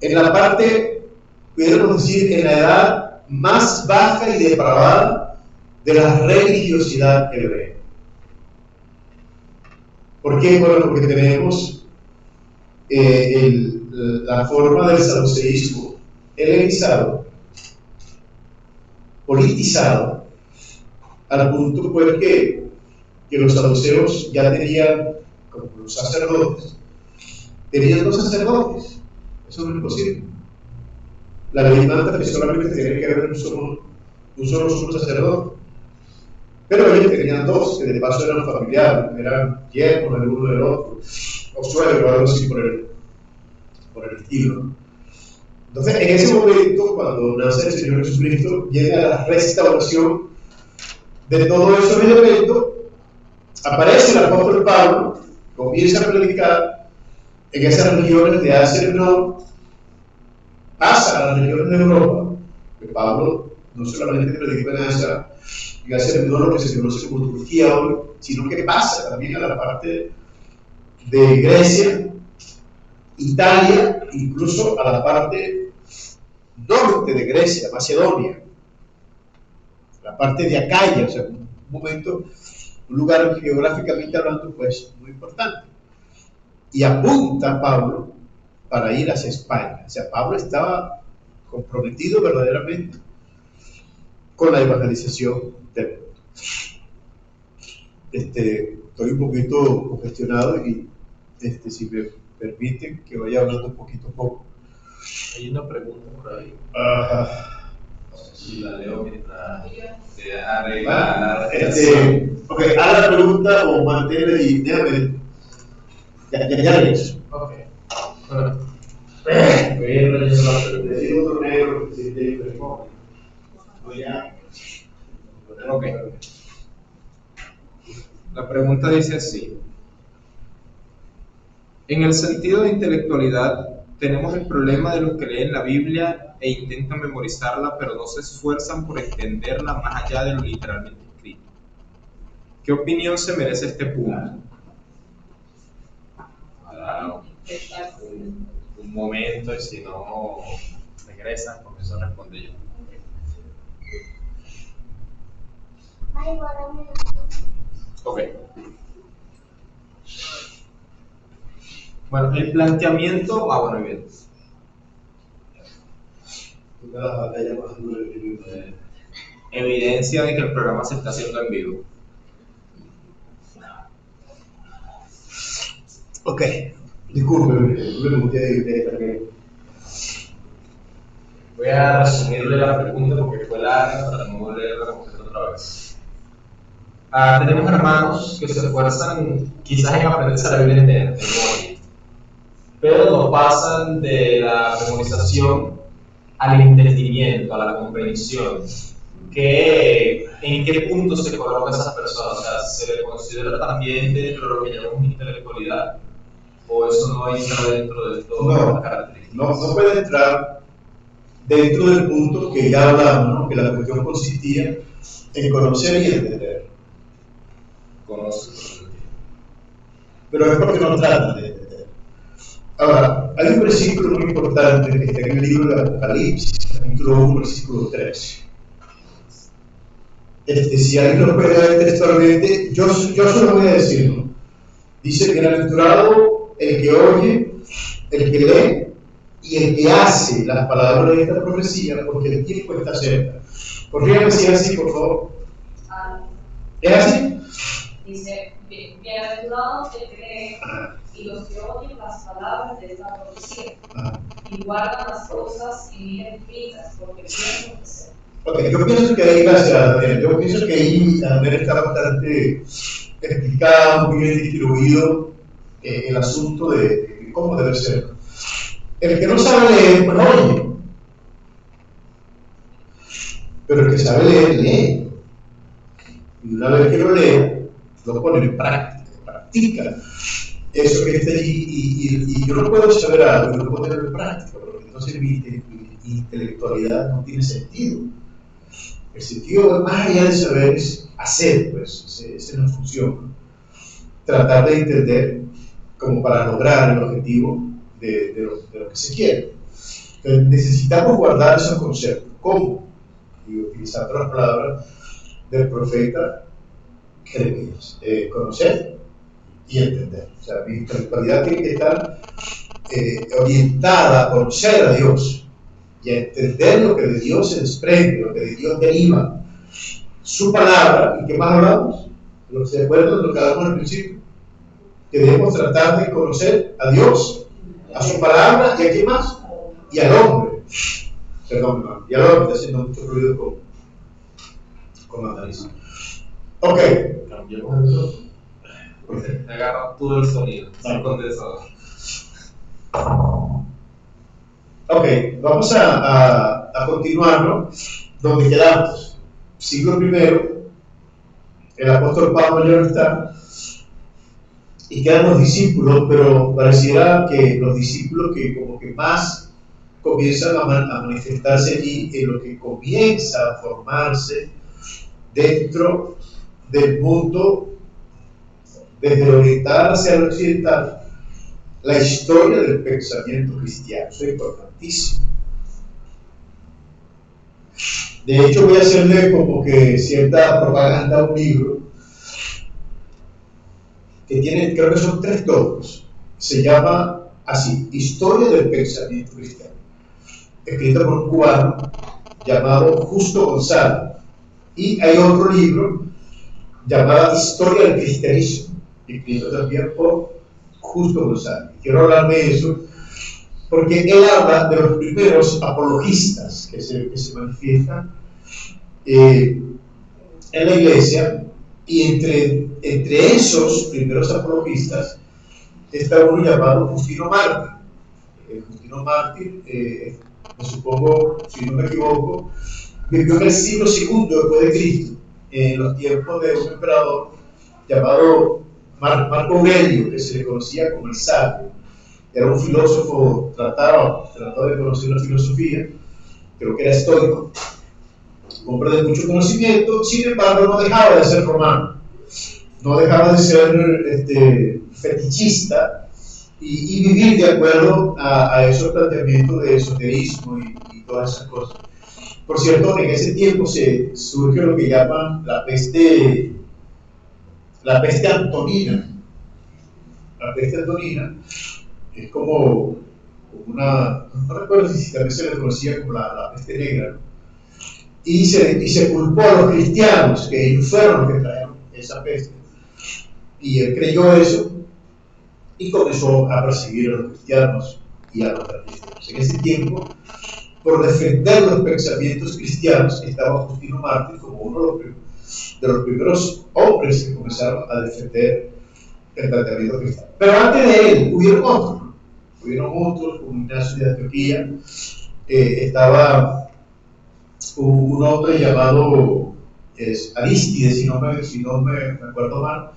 en la parte, pudiéramos decir, en la edad más baja y depravada de la religiosidad hebrea. ¿Por qué? Bueno, porque tenemos la forma del saduceísmo helenizado, politizado, al punto pues que los saduceos ya tenían, como los sacerdotes, tenían 2 sacerdotes. Eso no es imposible. La ley manda que solamente tiene que haber un solo sumo sacerdote. Pero ellos tenían 2, que de paso eran familiares, eran yernos el uno del otro, o suegros, o algo así por el estilo, ¿no? Entonces, en ese momento, cuando nace el Señor Jesucristo, llega la restauración de todos esos elementos, aparece el apóstol Pablo, comienza a predicar en esas regiones de Asia Menor, pasa a las regiones de Europa, que Pablo no solamente predicó en Asia Menor, lo que se conoce como Turquía hoy, sino que pasa también a la parte de Grecia, Italia, incluso a la parte norte de Grecia, Macedonia, la parte de Acaya, o sea, un lugar geográficamente hablando, pues muy importante. Y apunta Pablo para ir hacia España. O sea, Pablo estaba comprometido verdaderamente con la evangelización del mundo. Estoy un poquito congestionado y si me permiten que vaya hablando un poquito poco.
Hay una pregunta por ahí. No sé si la leo mientras se arregla la respiración.
Ok, haz la pregunta o manténla y déjame. Ya le he hecho.
Ok. Bueno. Voy a ir leyendo la pregunta.
Decir otro negro que se
Ok. La pregunta dice así: en el sentido de intelectualidad, tenemos el problema de los que leen la Biblia e intentan memorizarla, pero no se esfuerzan por entenderla más allá de lo literalmente escrito. ¿Qué opinión se merece este punto? Un momento, y si no regresan, comienzo a responder yo. Ok. Bueno, el planteamiento. Bueno, bien. Evidencia de que el programa se está haciendo en vivo.
Ok. Disculpe, me pregunté de también.
Voy a resumirle la pregunta porque fue larga para no leerla completa otra vez. Tenemos hermanos que se esfuerzan quizás en aprenderse la Biblia entera, de memoria, pero no pasan de la memorización al entendimiento, a la comprensión. ¿En qué punto se colocan esas personas? O sea, ¿se le considera también dentro de lo que llamamos intelectualidad? ¿O eso no entra dentro de todas las características?
No puede entrar dentro del punto que ya hablamos, ¿no? Que la cuestión consistía en conocer y entender.
Conoce.
Pero es porque no tratan de entender. Ahora, hay un versículo muy importante que está en el libro de Apocalipsis, capítulo 1, versículo 3. Si alguien lo puede ver textualmente, yo solo voy a decirlo. Dice: bienaventurado el que oye, el que lee y el que hace las palabras de esta profecía, porque el tiempo está cerca. Corrígame si es así, por favor. ¿Es así?
Dice: bienaventurado el que lee y los que oyen las palabras de esta profecía y guardan las cosas en ella escritas, porque el tiempo está cerca.
Ok, yo pienso que ahí, gracias Daniel, yo pienso que ahí Daniel está bastante explicado, muy bien distribuido el asunto de cómo debe ser. El que no sabe leer, pues oye. Pero el que sabe leer, lee. Y una vez que lo lee, lo pone en práctica, practica eso que está allí. Y yo no puedo saber algo, yo no puedo ponerlo en práctica, porque entonces mi intelectualidad no tiene sentido. El sentido más allá de saber es hacer, pues, esa no funciona. Tratar de entender como para lograr el objetivo de lo que se quiere. Entonces, necesitamos guardar esos conceptos. ¿Cómo? Y utilizando las palabras del profeta Jeremías. Conocer y entender. O sea, mi intelectualidad tiene que estar orientada a conocer a Dios y a entender lo que de Dios se desprende, lo que de Dios deriva. Su palabra, ¿y qué más hablamos? Lo que se acuerdan de lo que hablamos al principio, que debemos tratar de conocer a Dios, a su palabra y a qué más, y al hombre. Perdón, hermano, y al hombre, está haciendo mucho ruido con la nariz. Ok.
Cambiamos eso. Te agarra todo el sonido, sin condensador.
Ok, vamos a continuar, ¿no? Donde quedamos. Siglo I, el apóstol Pablo ya no está, y quedan los discípulos, pero pareciera que los discípulos que como que más comienzan a manifestarse allí en lo que comienza a formarse dentro del mundo, desde el oriental hacia el occidental, la historia del pensamiento cristiano. Eso es importantísimo. De hecho, voy a hacerle como que cierta propaganda a un libro que tiene, creo que son 3 tomos. Se llama así: Historia del pensamiento cristiano, escrito por un cubano llamado Justo González. Y hay otro libro llamado Historia del cristianismo, escrito también por Justo González. Quiero hablar de eso porque él habla de los primeros apologistas que se manifiestan en la iglesia, y entre esos primeros apologistas está uno llamado Justino Mártir. Justino Mártir, me supongo, si no me equivoco, vivió en el siglo II después de Cristo, en los tiempos de un emperador llamado Marco Aurelio, que se le conocía como el Sabio. Era un filósofo, trataba de conocer la filosofía, creo que era estoico, hombre de mucho conocimiento. Sin embargo, no dejaba de ser romano, no dejaba de ser fetichista y vivir de acuerdo a esos planteamientos de esoterismo y todas esas cosas. Por cierto, en ese tiempo surge lo que llaman la peste antonina. La peste antonina es como una, no recuerdo si también se le conocía como la peste negra, ¿no? Y se culpó a los cristianos, que ellos fueron los que trajeron esa peste. Y él creyó eso y comenzó a perseguir a los cristianos y a los cristianos. En ese tiempo, por defender los pensamientos cristianos, estaba Justino Mártir como uno de los primeros hombres que comenzaron a defender el planteamiento cristiano. Pero antes de él hubieron otros, como Ignacio de Antioquía, estaba un hombre llamado Arístides, si no me acuerdo mal,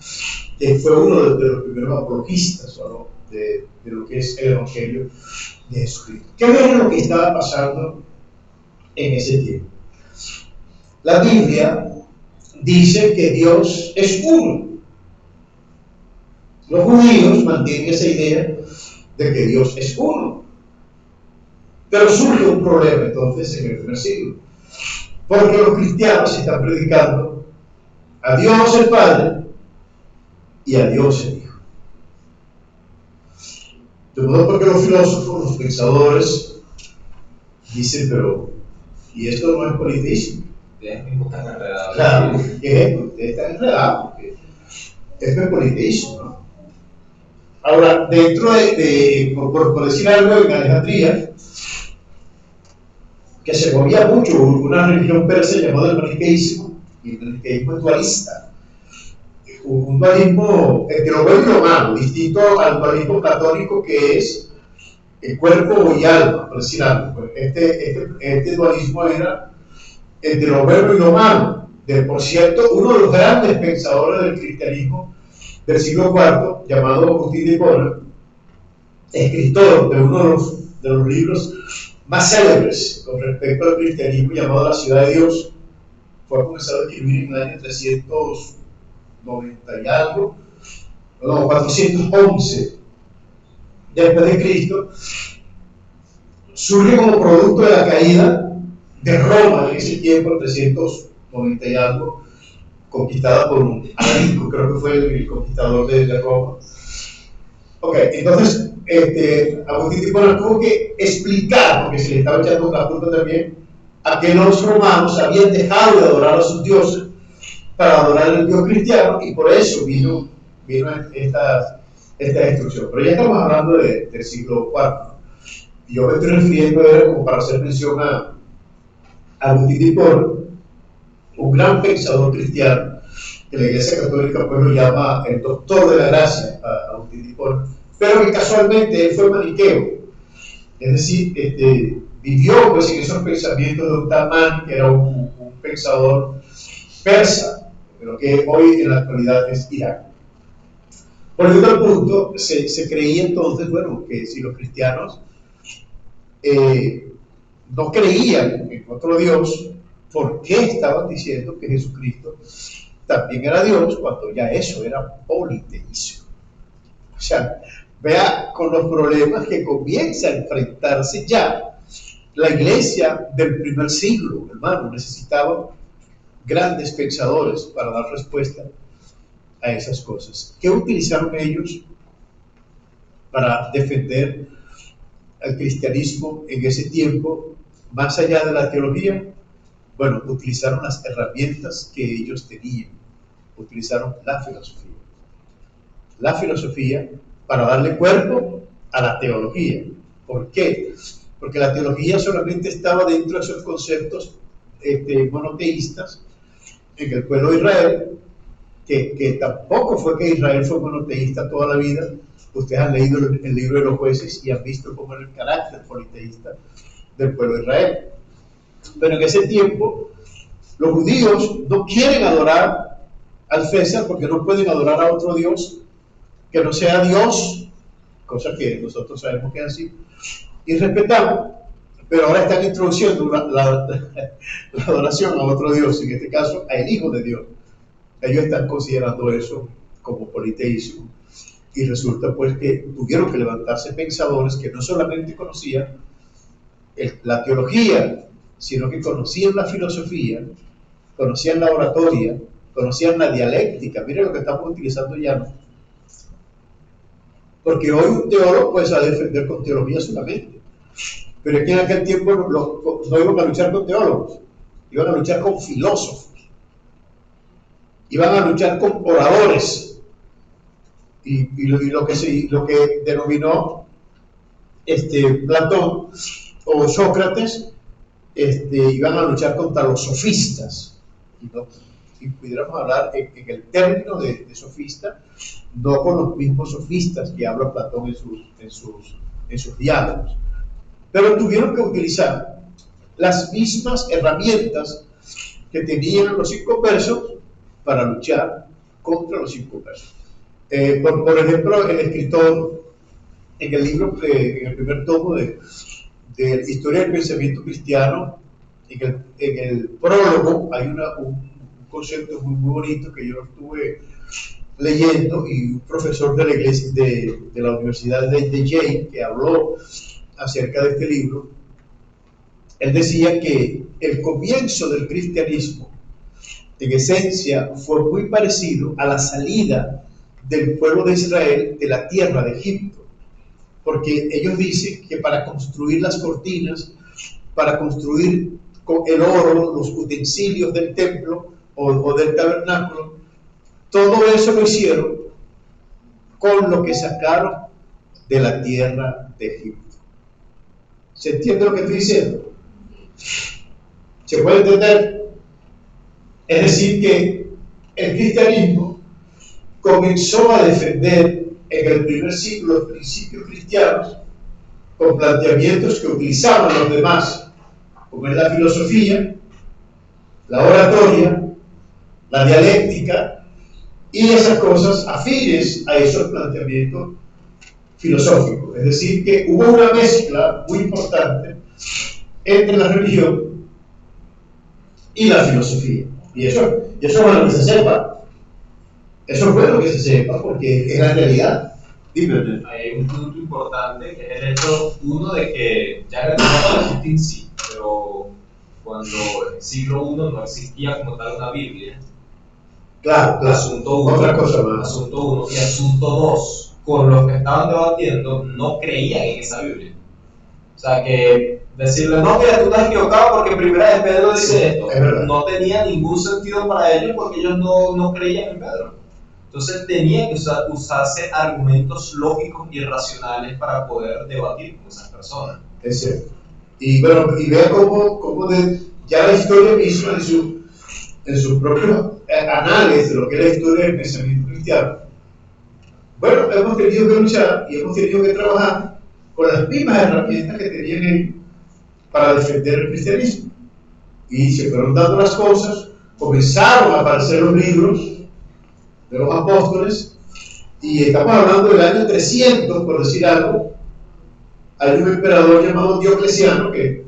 que fue uno de los primeros apologistas, ¿no?, de lo que es el Evangelio de Jesucristo. ¿Qué es lo que estaba pasando en ese tiempo? La Biblia dice que Dios es uno. Los judíos mantienen esa idea de que Dios es uno. Pero surge un problema entonces en el primer siglo, porque los cristianos están predicando a Dios el Padre y a Dios el Hijo. De modo porque los filósofos, los pensadores, dicen, pero, ¿y esto no es politeísmo?
Ustedes mismos están enredados.
Claro, ¿qué es? Ustedes están enredados, porque esto es politeísmo, ¿no? Ahora, dentro por decir algo, en Alejandría, que se movía mucho una religión persa llamada el maniqueísmo, y el maniqueísmo es dualista. Un dualismo entre lo bueno y lo malo, distinto al dualismo platónico que es el cuerpo y alma, por decir algo. Este dualismo era entre lo bueno y lo malo. Por cierto, uno de los grandes pensadores del cristianismo del siglo IV, llamado Agustín de Hipona, escritor de uno de los libros más célebres con respecto al cristianismo, llamado La Ciudad de Dios, fue comenzado a escribir en el año 390 y algo, no, 411 después de Cristo. Surge como producto de la caída de Roma en ese tiempo, 390 y algo, conquistada por un Alarico, creo que fue el conquistador de Roma. Ok, entonces Agustín de Hipona tuvo que explicar, porque se le estaba echando la culpa también, a que los romanos habían dejado de adorar a sus dioses para adorar al Dios cristiano, y por eso vino esta destrucción. Pero ya estamos hablando del siglo IV. Y yo me estoy refiriendo como para hacer mención a Agustín de Hipona, un gran pensador cristiano, que la Iglesia Católica pues lo llama el doctor de la gracia, a Agustín de Hipona, pero que casualmente él fue maniqueo, es decir, vivió pues en esos pensamientos de Uthman, que era un pensador persa, pero que hoy en la actualidad es Irán. Por otro punto, se creía entonces, bueno, que si los cristianos no creían en otro Dios, ¿por qué estaban diciendo que Jesucristo también era Dios cuando ya eso era politeísmo? O sea, vea con los problemas que comienza a enfrentarse ya la iglesia del primer siglo, hermano. Necesitaban grandes pensadores para dar respuesta a esas cosas. ¿Qué utilizaron ellos para defender al cristianismo en ese tiempo, más allá de la teología? Bueno, utilizaron las herramientas que ellos tenían. Utilizaron la filosofía. La filosofía para darle cuerpo a la teología. ¿Por qué? Porque la teología solamente estaba dentro de esos conceptos monoteístas en el pueblo de Israel, que tampoco fue que Israel fue monoteísta toda la vida. Ustedes han leído el libro de los Jueces y han visto cómo era el carácter politeísta del pueblo de Israel. Pero en ese tiempo, los judíos no quieren adorar al César porque no pueden adorar a otro Dios que no sea Dios, cosa que nosotros sabemos que es así, y respetamos, pero ahora están introduciendo la adoración a otro Dios, en este caso al Hijo de Dios. Ellos están considerando eso como politeísmo, y resulta pues que tuvieron que levantarse pensadores que no solamente conocían la teología, sino que conocían la filosofía, conocían la oratoria, conocían la dialéctica. Miren lo que estamos utilizando ya, ¿no? Porque hoy un teólogo puede saber defender con teología solamente, pero es que en aquel tiempo no iban a luchar con teólogos, iban a luchar con filósofos, iban a luchar con oradores, y lo que denominó Platón o Sócrates iban a luchar contra los sofistas. Y pudiéramos hablar en el término de sofista, no con los mismos sofistas que habla Platón en sus diálogos. Pero tuvieron que utilizar las mismas herramientas que tenían los inconversos para luchar contra los inconversos. Por ejemplo, el escritor, en el libro, en el primer tomo de Historia del Pensamiento Cristiano, en el prólogo hay un concepto muy bonito que yo estuve leyendo, y un profesor de la iglesia de la Universidad de Yale, que habló acerca de este libro. Él decía que el comienzo del cristianismo en esencia fue muy parecido a la salida del pueblo de Israel de la tierra de Egipto, porque ellos dicen que para construir las cortinas, para construir con el oro, los utensilios del templo o del tabernáculo, todo eso lo hicieron con lo que sacaron de la tierra de Egipto. ¿Se entiende lo que estoy diciendo? ¿Se puede entender? Es decir, que el cristianismo comenzó a defender en el primer siglo los principios cristianos con planteamientos que utilizaban los demás, como es la filosofía, la oratoria, la dialéctica y esas cosas afines a esos planteamientos filosóficos. Es decir, que hubo una mezcla muy importante entre la religión y la filosofía. Y eso es bueno que se sepa. Eso es bueno que se sepa, porque es la realidad. Dime.
Hay un punto importante, que es el hecho, uno, de que ya el no existe en sí, pero cuando en el siglo I no existía como tal una Biblia.
Claro.
Asunto 1.
Otra cosa más.
Asunto 1. Y asunto 2. Con los que estaban debatiendo, no creían en esa Biblia. O sea, que decirle, no, mira, tú estás equivocado porque Primera de Pedro dice esto, no tenía ningún sentido para ellos, porque ellos no creían en Pedro. Entonces tenía que usarse argumentos lógicos y racionales para poder debatir con esas personas.
Es cierto. Y bueno, y vea cómo ya la historia misma en sus propios anales de lo que es la historia del pensamiento cristiano, bueno, hemos tenido que luchar y hemos tenido que trabajar con las mismas herramientas que tenían ellos para defender el cristianismo. Y se fueron dando las cosas, comenzaron a aparecer los libros de los apóstoles, y estamos hablando del año 300, por decir algo. Hay un emperador llamado Diocleciano que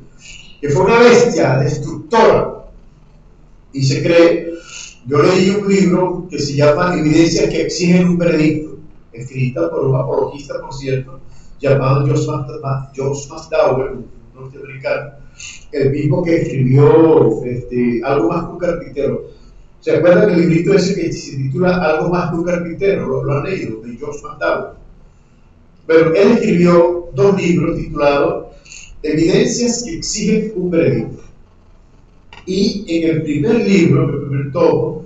fue una bestia destructora, y se cree. Yo leí un libro que se llama Evidencias que exigen un veredicto, escrita por un apologista, por cierto, llamado George McDowell, un norteamericano, el mismo que escribió Algo más que un carpintero. ¿Se acuerdan del librito ese que se titula Algo más que un carpintero? Lo han leído, de George McDowell. Pero él escribió 2 libros titulados Evidencias que exigen un veredicto. Y en el primer libro, el primer tomo,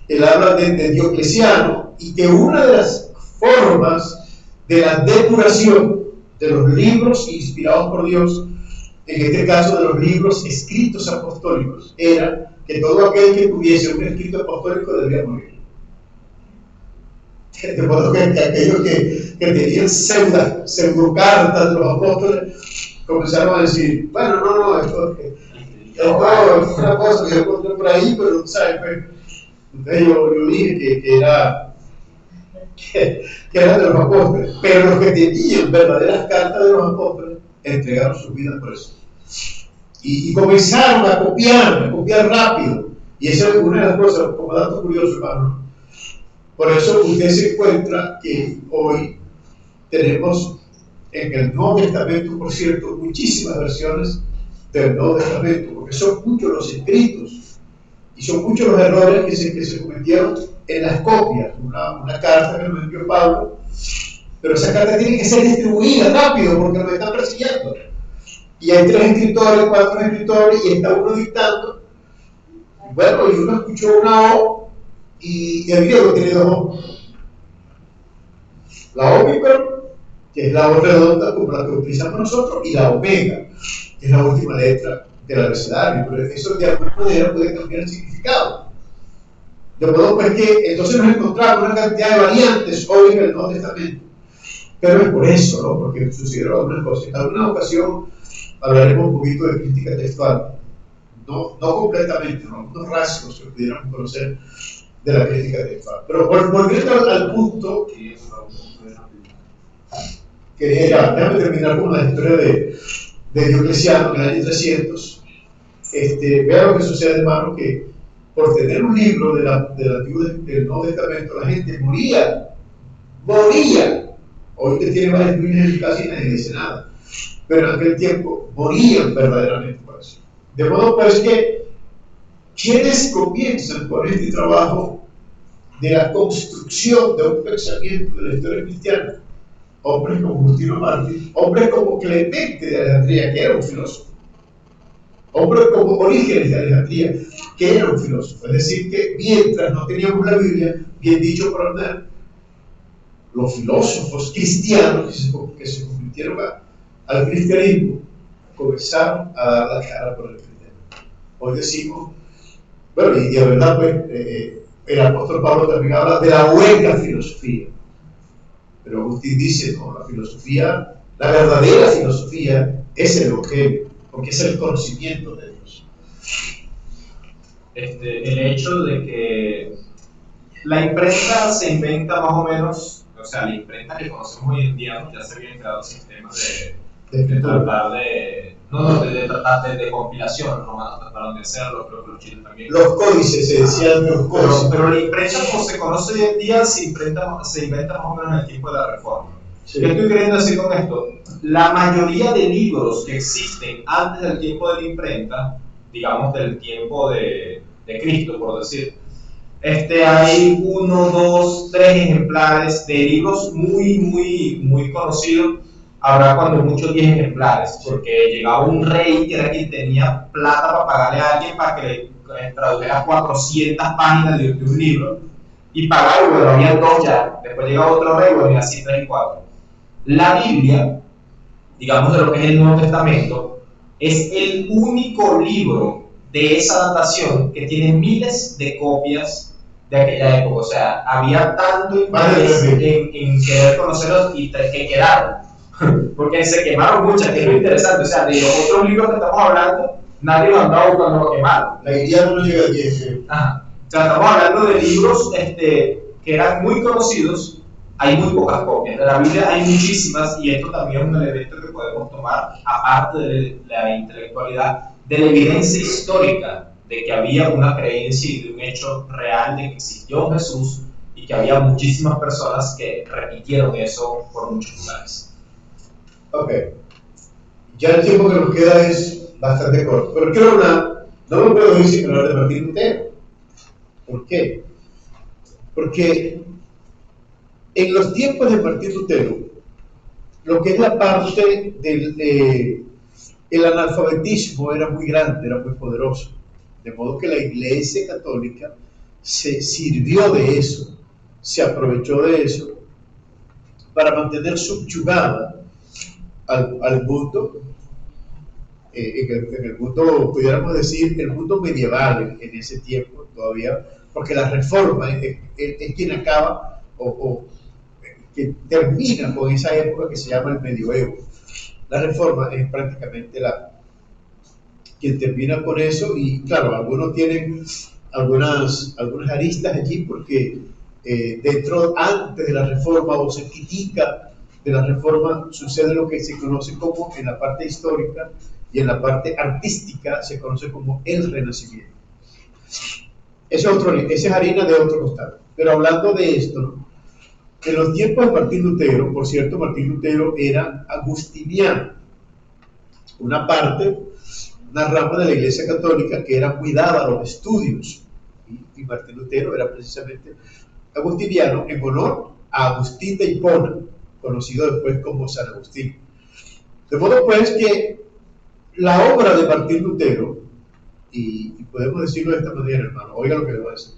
él habla de Diocleciano, y que una de las formas de la depuración de los libros inspirados por Dios, en este caso de los libros escritos apostólicos, era que todo aquel que tuviese un escrito apostólico debía morir. De modo que aquellos que tenían pseudocartas de los apóstoles comenzaron a decir, bueno, no, esto es una cosa que yo encontré por ahí, pero ¿sabes? Entonces yo dije que era de los apóstoles, pero los que tenían verdaderas cartas de los apóstoles entregaron sus vidas por eso. Y comenzaron a copiar rápido. Y esa es una de las cosas, como dato curioso, hermano. Por eso usted se encuentra que hoy tenemos en el Nuevo Testamento, por cierto, muchísimas versiones del Nuevo Testamento, porque son muchos los escritos y son muchos los errores que se cometieron en las copias. Una carta que nos envió Pablo, pero esa carta tiene que ser distribuida rápido porque nos están persiguiendo. Y hay 3 escritores, 4 escritores, y está uno dictando. Bueno, y uno escuchó una O, y el griego tiene 2 O. La omicron, que es la O redonda como la que utilizamos nosotros, y la omega, que es la última letra del abecedario, pero eso de alguna manera puede cambiar el significado. De modo pues que entonces nos encontramos una cantidad de variantes hoy en el Nuevo Testamento. Pero es por eso, ¿no? Porque sucedieron algunas cosas. En alguna ocasión hablaremos un poquito de crítica textual. No completamente, ¿no? Unos rasgos que pudiéramos conocer de la crítica textual. Pero volviendo al punto, déjame terminar con la historia de Diocleciano en el año 300. Vea lo que sucede, hermano, que por tener un libro del Nuevo Testamento la gente moría. Hoy que tiene varias Biblias y casi nadie dice nada, pero en aquel tiempo morían verdaderamente por eso. De modo pues que quienes comienzan con este trabajo de la construcción de un pensamiento de la historia cristiana, hombres como Justino Mártir, hombres como Clemente de Alejandría, que era un filósofo, hombres como Orígenes de Alejandría, que era un filósofo. Es decir, que mientras no teníamos la Biblia, bien dicho por Hernán, los filósofos cristianos que se convirtieron al cristianismo comenzaron a dar la cara por el cristianismo. Hoy decimos, bueno, y de verdad, pues, el apóstol Pablo también habla de la buena filosofía. Pero Agustín dice, no, la filosofía, la verdadera filosofía es el evangelio, porque es el conocimiento de Dios.
El hecho de que la imprenta se inventa más o menos, o sea, la imprenta que conocemos hoy en día, ya se habían creado sistemas de tratar de compilación. Los romanos trataron de hacerlo, creo que los chinos también.
Los códices, se decían los códices.
Pero la imprenta, como se conoce hoy en día, se inventa más o menos en el tiempo de la Reforma.
Sí.
¿Qué estoy queriendo decir con esto? La mayoría de libros que existen antes del tiempo de la imprenta, digamos del tiempo de Cristo, por decir, hay 1, 2, 3 ejemplares de libros muy conocidos. Habrá cuando mucho 10 ejemplares, porque llegaba un rey que era quien tenía plata para pagarle a alguien para que le tradujera 400 páginas de un libro y pagar, bueno, había 2 ya. Después llegaba otro rey, bueno, y así 3 y 4. La Biblia, digamos de lo que es el Nuevo Testamento, es el único libro de esa datación que tiene miles de copias de aquella época. O sea, había tanto interés en querer conocerlos y que quedaron. Porque se quemaron muchas, que es lo interesante. O sea, de los otros libros que estamos hablando, nadie los andaba buscando lo quemaron.
La idea no llega a 10.
Ajá. O sea, estamos hablando de libros que eran muy conocidos. Hay muy pocas copias. De la Biblia hay muchísimas, y esto también es un elemento que podemos tomar, aparte de la intelectualidad, de la evidencia histórica de que había una creencia y de un hecho real de que existió Jesús y que había muchísimas personas que repitieron eso por muchos lugares.
Ok. Ya el tiempo que nos queda es bastante corto, pero quiero hablar, no me puedo ir sin hablar de Martín Lutero. ¿Por qué? Porque en los tiempos de Martín Lutero, lo que es la parte el analfabetismo era muy grande, era muy poderoso. De modo que la Iglesia Católica se sirvió de eso, se aprovechó de eso para mantener subyugada al mundo, en el mundo, pudiéramos decir, el mundo medieval en ese tiempo todavía, porque la Reforma es quien acaba o que termina con esa época que se llama el medioevo. La Reforma es prácticamente quien termina con eso, y claro, algunos tienen algunas aristas allí porque antes de la Reforma o se critica de la Reforma, sucede lo que se conoce como, en la parte histórica y en la parte artística, se conoce como el Renacimiento. Esa es harina de otro costal. Pero hablando de esto, ¿no? En los tiempos de Martín Lutero, por cierto, Martín Lutero era agustiniano, una rama de la Iglesia Católica que era muy dada a los estudios, y Martín Lutero era precisamente agustiniano en honor a Agustín de Hipona, conocido después como San Agustín. De modo pues que la obra de Martín Lutero, y podemos decirlo de esta manera, hermano, oiga lo que le voy a decir.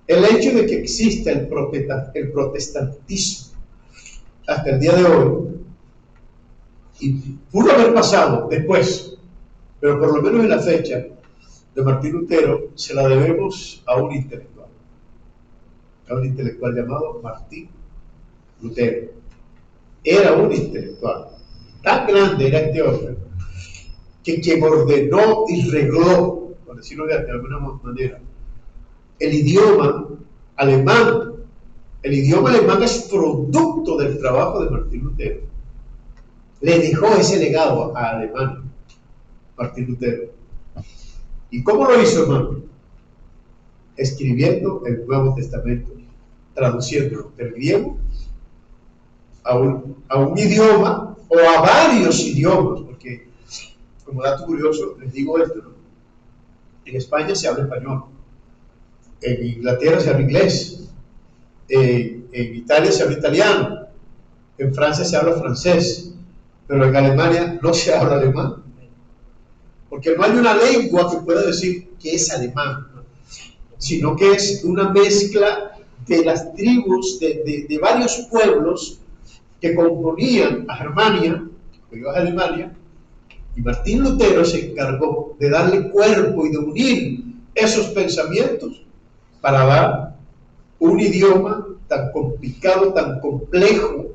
El hecho de que exista el protestantismo hasta el día de hoy, y pudo haber pasado después, pero por lo menos en la fecha de Martín Lutero se la debemos a un intelectual llamado Martín Lutero. Era un intelectual, tan grande era este hombre, que quien ordenó y regló, por decirlo de alguna manera, el idioma alemán. El idioma alemán es producto del trabajo de Martín Lutero. Le dejó ese legado a Alemania, Martín Lutero. ¿Y cómo lo hizo, hermano? Escribiendo el Nuevo Testamento, traduciéndolo del griego a un idioma o a varios idiomas, porque, como dato curioso, les digo esto, ¿no? En España se habla español, en Inglaterra se habla inglés, en Italia se habla italiano, en Francia se habla francés, pero en Alemania no se habla alemán, porque no hay una lengua que pueda decir que es alemán, sino que es una mezcla de las tribus de varios pueblos que componían a Germania, a Alemania, y Martín Lutero se encargó de darle cuerpo y de unir esos pensamientos para dar un idioma tan complicado, tan complejo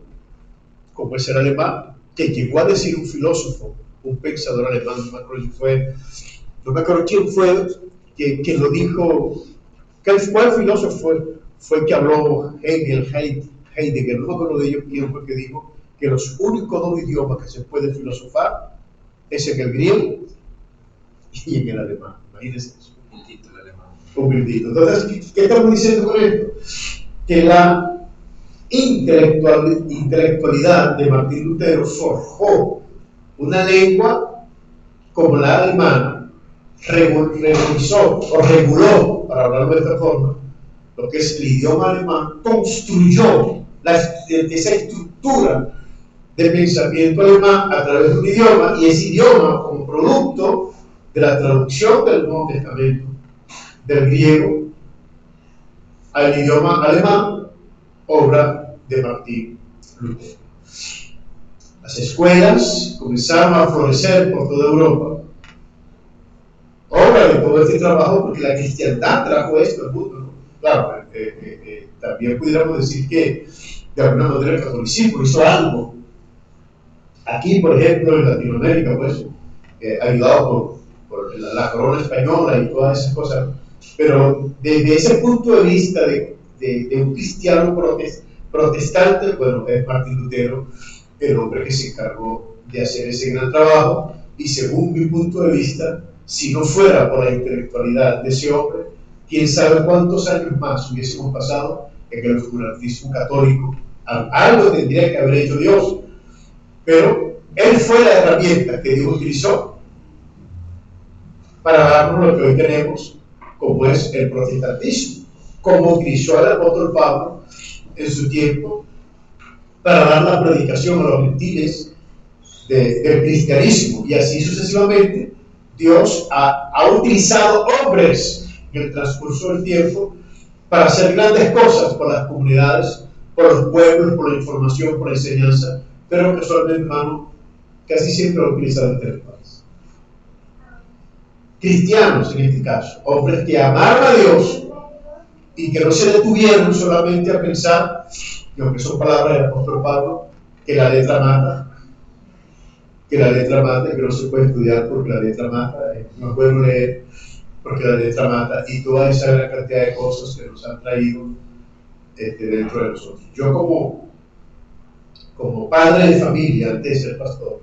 como es el alemán, que llegó a decir un filósofo, un pensador alemán, no me acuerdo quién fue, que lo dijo. ¿Cuál filósofo fue el que habló? Heidegger, no me acuerdo de ellos quién fue que dijo que los únicos dos idiomas que se puede filosofar es en el griego y en el alemán. Imagínense eso. Un minutito. Entonces, ¿qué estamos diciendo con esto? Que la intelectualidad de Martín Lutero forjó una lengua como la alemana, revolucionó o reguló, para hablarlo de esta forma, lo que es el idioma alemán, construyó esa estructura de pensamiento alemán a través de un idioma, y ese idioma como producto de la traducción del Nuevo Testamento del griego al idioma alemán, obra de Martín Lutero. Las escuelas comenzaron a florecer por toda Europa, obra de todo este trabajo, porque la cristiandad trajo esto al mundo, ¿no? Claro, también pudiéramos decir que de alguna manera el catolicismo hizo algo aquí, por ejemplo, en Latinoamérica, pues, ayudado por la corona española y todas esas cosas. Pero desde ese punto de vista de un cristiano protestante, bueno, es Martín Lutero el hombre que se encargó de hacer ese gran trabajo, y según mi punto de vista, si no fuera por la intelectualidad de ese hombre, quién sabe cuántos años más hubiésemos pasado en el oscurantismo católico. Algo tendría que haber hecho Dios, pero él fue la herramienta que Dios utilizó para darnos lo que hoy tenemos, como es el protestantismo, como utilizó el apóstol Pablo en su tiempo para dar la predicación a los gentiles del cristianismo, y así sucesivamente. Dios ha utilizado hombres en el transcurso del tiempo para hacer grandes cosas por las comunidades, por los pueblos, por la información, por la enseñanza, pero casualmente, hermano, casi siempre ha utilizado intelectuales. Cristianos en este caso, hombres que amaron a Dios y que no se detuvieron solamente a pensar, y aunque son palabras del apóstol Pablo, que la letra mata, que no se puede estudiar porque la letra mata, no puedo leer porque la letra mata, y toda esa gran cantidad de cosas que nos han traído dentro de nosotros. Yo como padre de familia, antes de ser pastor,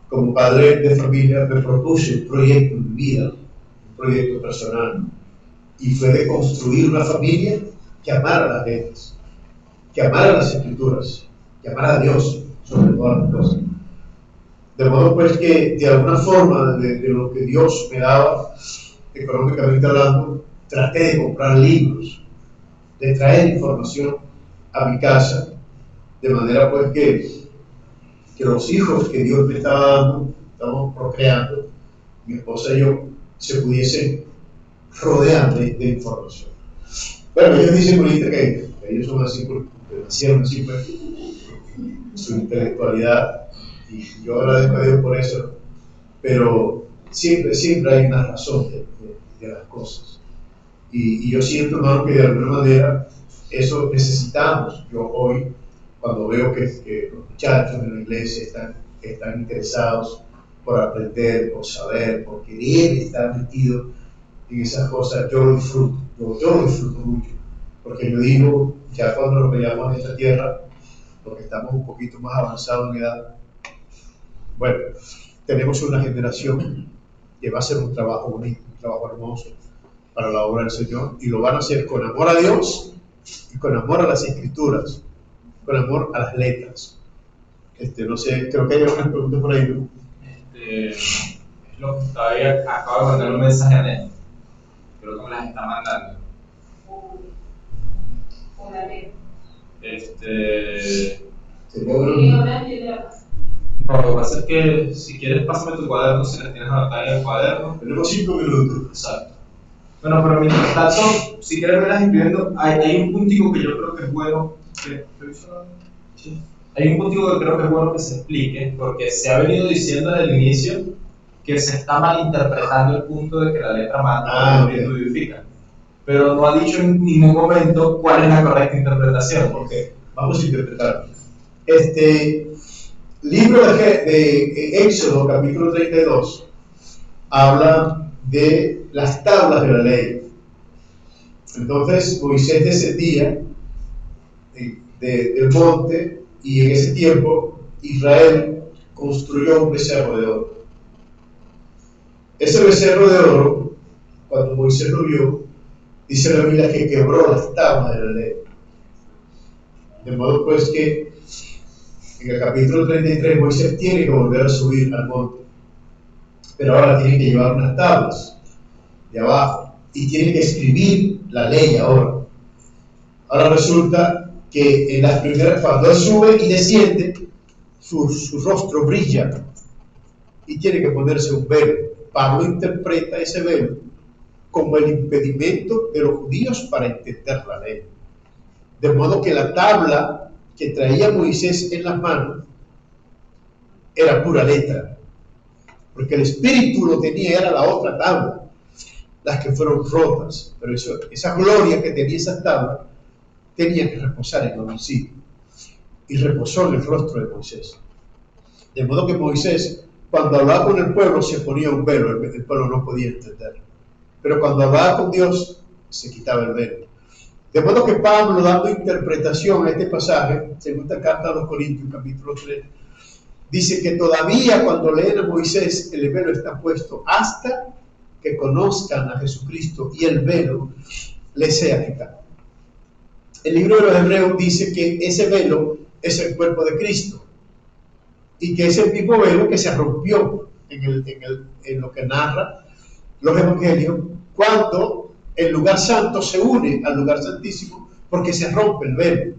como padre de familia me propuse un proyecto en mi vida, un proyecto personal, y fue de construir una familia que amara a las letras, que amara las escrituras, que amara a Dios sobre todas las cosas. De modo pues que de alguna forma de lo que Dios me daba, económicamente hablando, traté de comprar libros, de traer información a mi casa, de manera pues que los hijos que Dios me estaba dando, estamos procreando, mi esposa y yo, se pudiesen rodear de información. Bueno, ellos dicen ahorita que ellos son así, nacieron así, pues, su intelectualidad, y yo agradezco a Dios por eso, pero siempre hay una razón de las cosas. Y yo siento, hermano, que de alguna manera eso necesitamos. Yo hoy, cuando veo que los muchachos en la iglesia están interesados por aprender, por saber, por querer estar metidos en esas cosas, yo lo disfruto. Yo lo disfruto mucho. Porque yo digo, ya cuando nos veamos en esta tierra, porque estamos un poquito más avanzados en edad, bueno, tenemos una generación que va a hacer un trabajo bonito, un trabajo hermoso para la obra del Señor, y lo van a hacer con amor a Dios y con amor a las Escrituras, con amor a las letras. No sé, creo que hay algunas preguntas por ahí, ¿no?
Es lo que todavía acabo de mandar un mensaje a Ned. Creo que me las está mandando.
Con la ley.
Sería bueno.
No, lo que pasa es que si quieres pásame tu cuaderno, si las tienes anotadas en el cuaderno.
Tenemos 5 minutos.
Exacto. Bueno, pero mientras tanto, si quieres verlas escribiendo, hay un puntico que yo creo que es bueno. Sí. Hay un puntico que creo que es bueno que se explique, porque se ha venido diciendo desde el inicio que se está malinterpretando el punto de que la letra mata y el vivifica. Pero no ha dicho en ningún momento cuál es la correcta interpretación.
Porque vamos a interpretar. Libro de Éxodo, capítulo 32, habla de las tablas de la ley. Entonces Moisés descendía del monte, y en ese tiempo Israel construyó un becerro de oro. Ese becerro de oro, cuando Moisés lo vio, dice la Biblia que quebró las tablas de la ley. De modo pues que en el capítulo 33 Moisés tiene que volver a subir al monte, pero ahora tiene que llevar unas tablas de abajo y tiene que escribir la ley ahora. Ahora resulta que en las primeras, cuando él sube y desciende, su rostro brilla y tiene que ponerse un velo. Pablo interpreta ese velo como el impedimento de los judíos para entender la ley. De modo que la tabla que traía Moisés en las manos era pura letra, porque el espíritu lo tenía, era la otra tabla, las que fueron rotas, pero esa gloria que tenía esa tabla tenía que reposar en algún sitio, y reposó en el rostro de Moisés. De modo que Moisés, cuando hablaba con el pueblo, se ponía un velo, el pueblo no podía entenderlo, pero cuando hablaba con Dios, se quitaba el velo. De modo que Pablo, dando interpretación a este pasaje, segunda carta a los Corintios, capítulo 3, dice que todavía cuando leen a Moisés, el velo está puesto hasta que conozcan a Jesucristo y el velo les sea quitado. El libro de los Hebreos dice que ese velo es el cuerpo de Cristo y que es el mismo velo que se rompió en lo que narra los evangelios cuando el lugar santo se une al lugar santísimo, porque se rompe el velo.